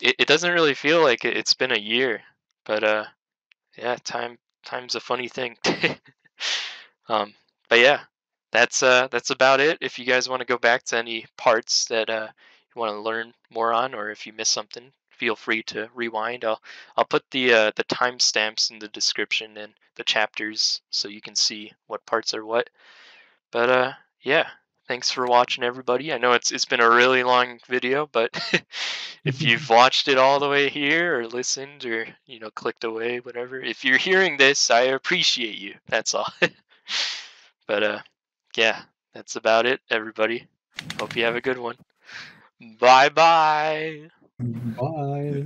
it doesn't really feel like it's been a year, but yeah, time's a funny thing. um, but yeah, that's about it. If you guys want to go back to any parts that you want to learn more on, or if you missed something, feel free to rewind. I'll put the timestamps in the description and the chapters so you can see what parts are what. But yeah, thanks for watching, everybody. I know it's been a really long video, but if you've watched it all the way here, or listened, or clicked away, whatever, if you're hearing this, I appreciate you. That's all. But yeah, that's about it, everybody. Hope you have a good one. Bye bye. Bye.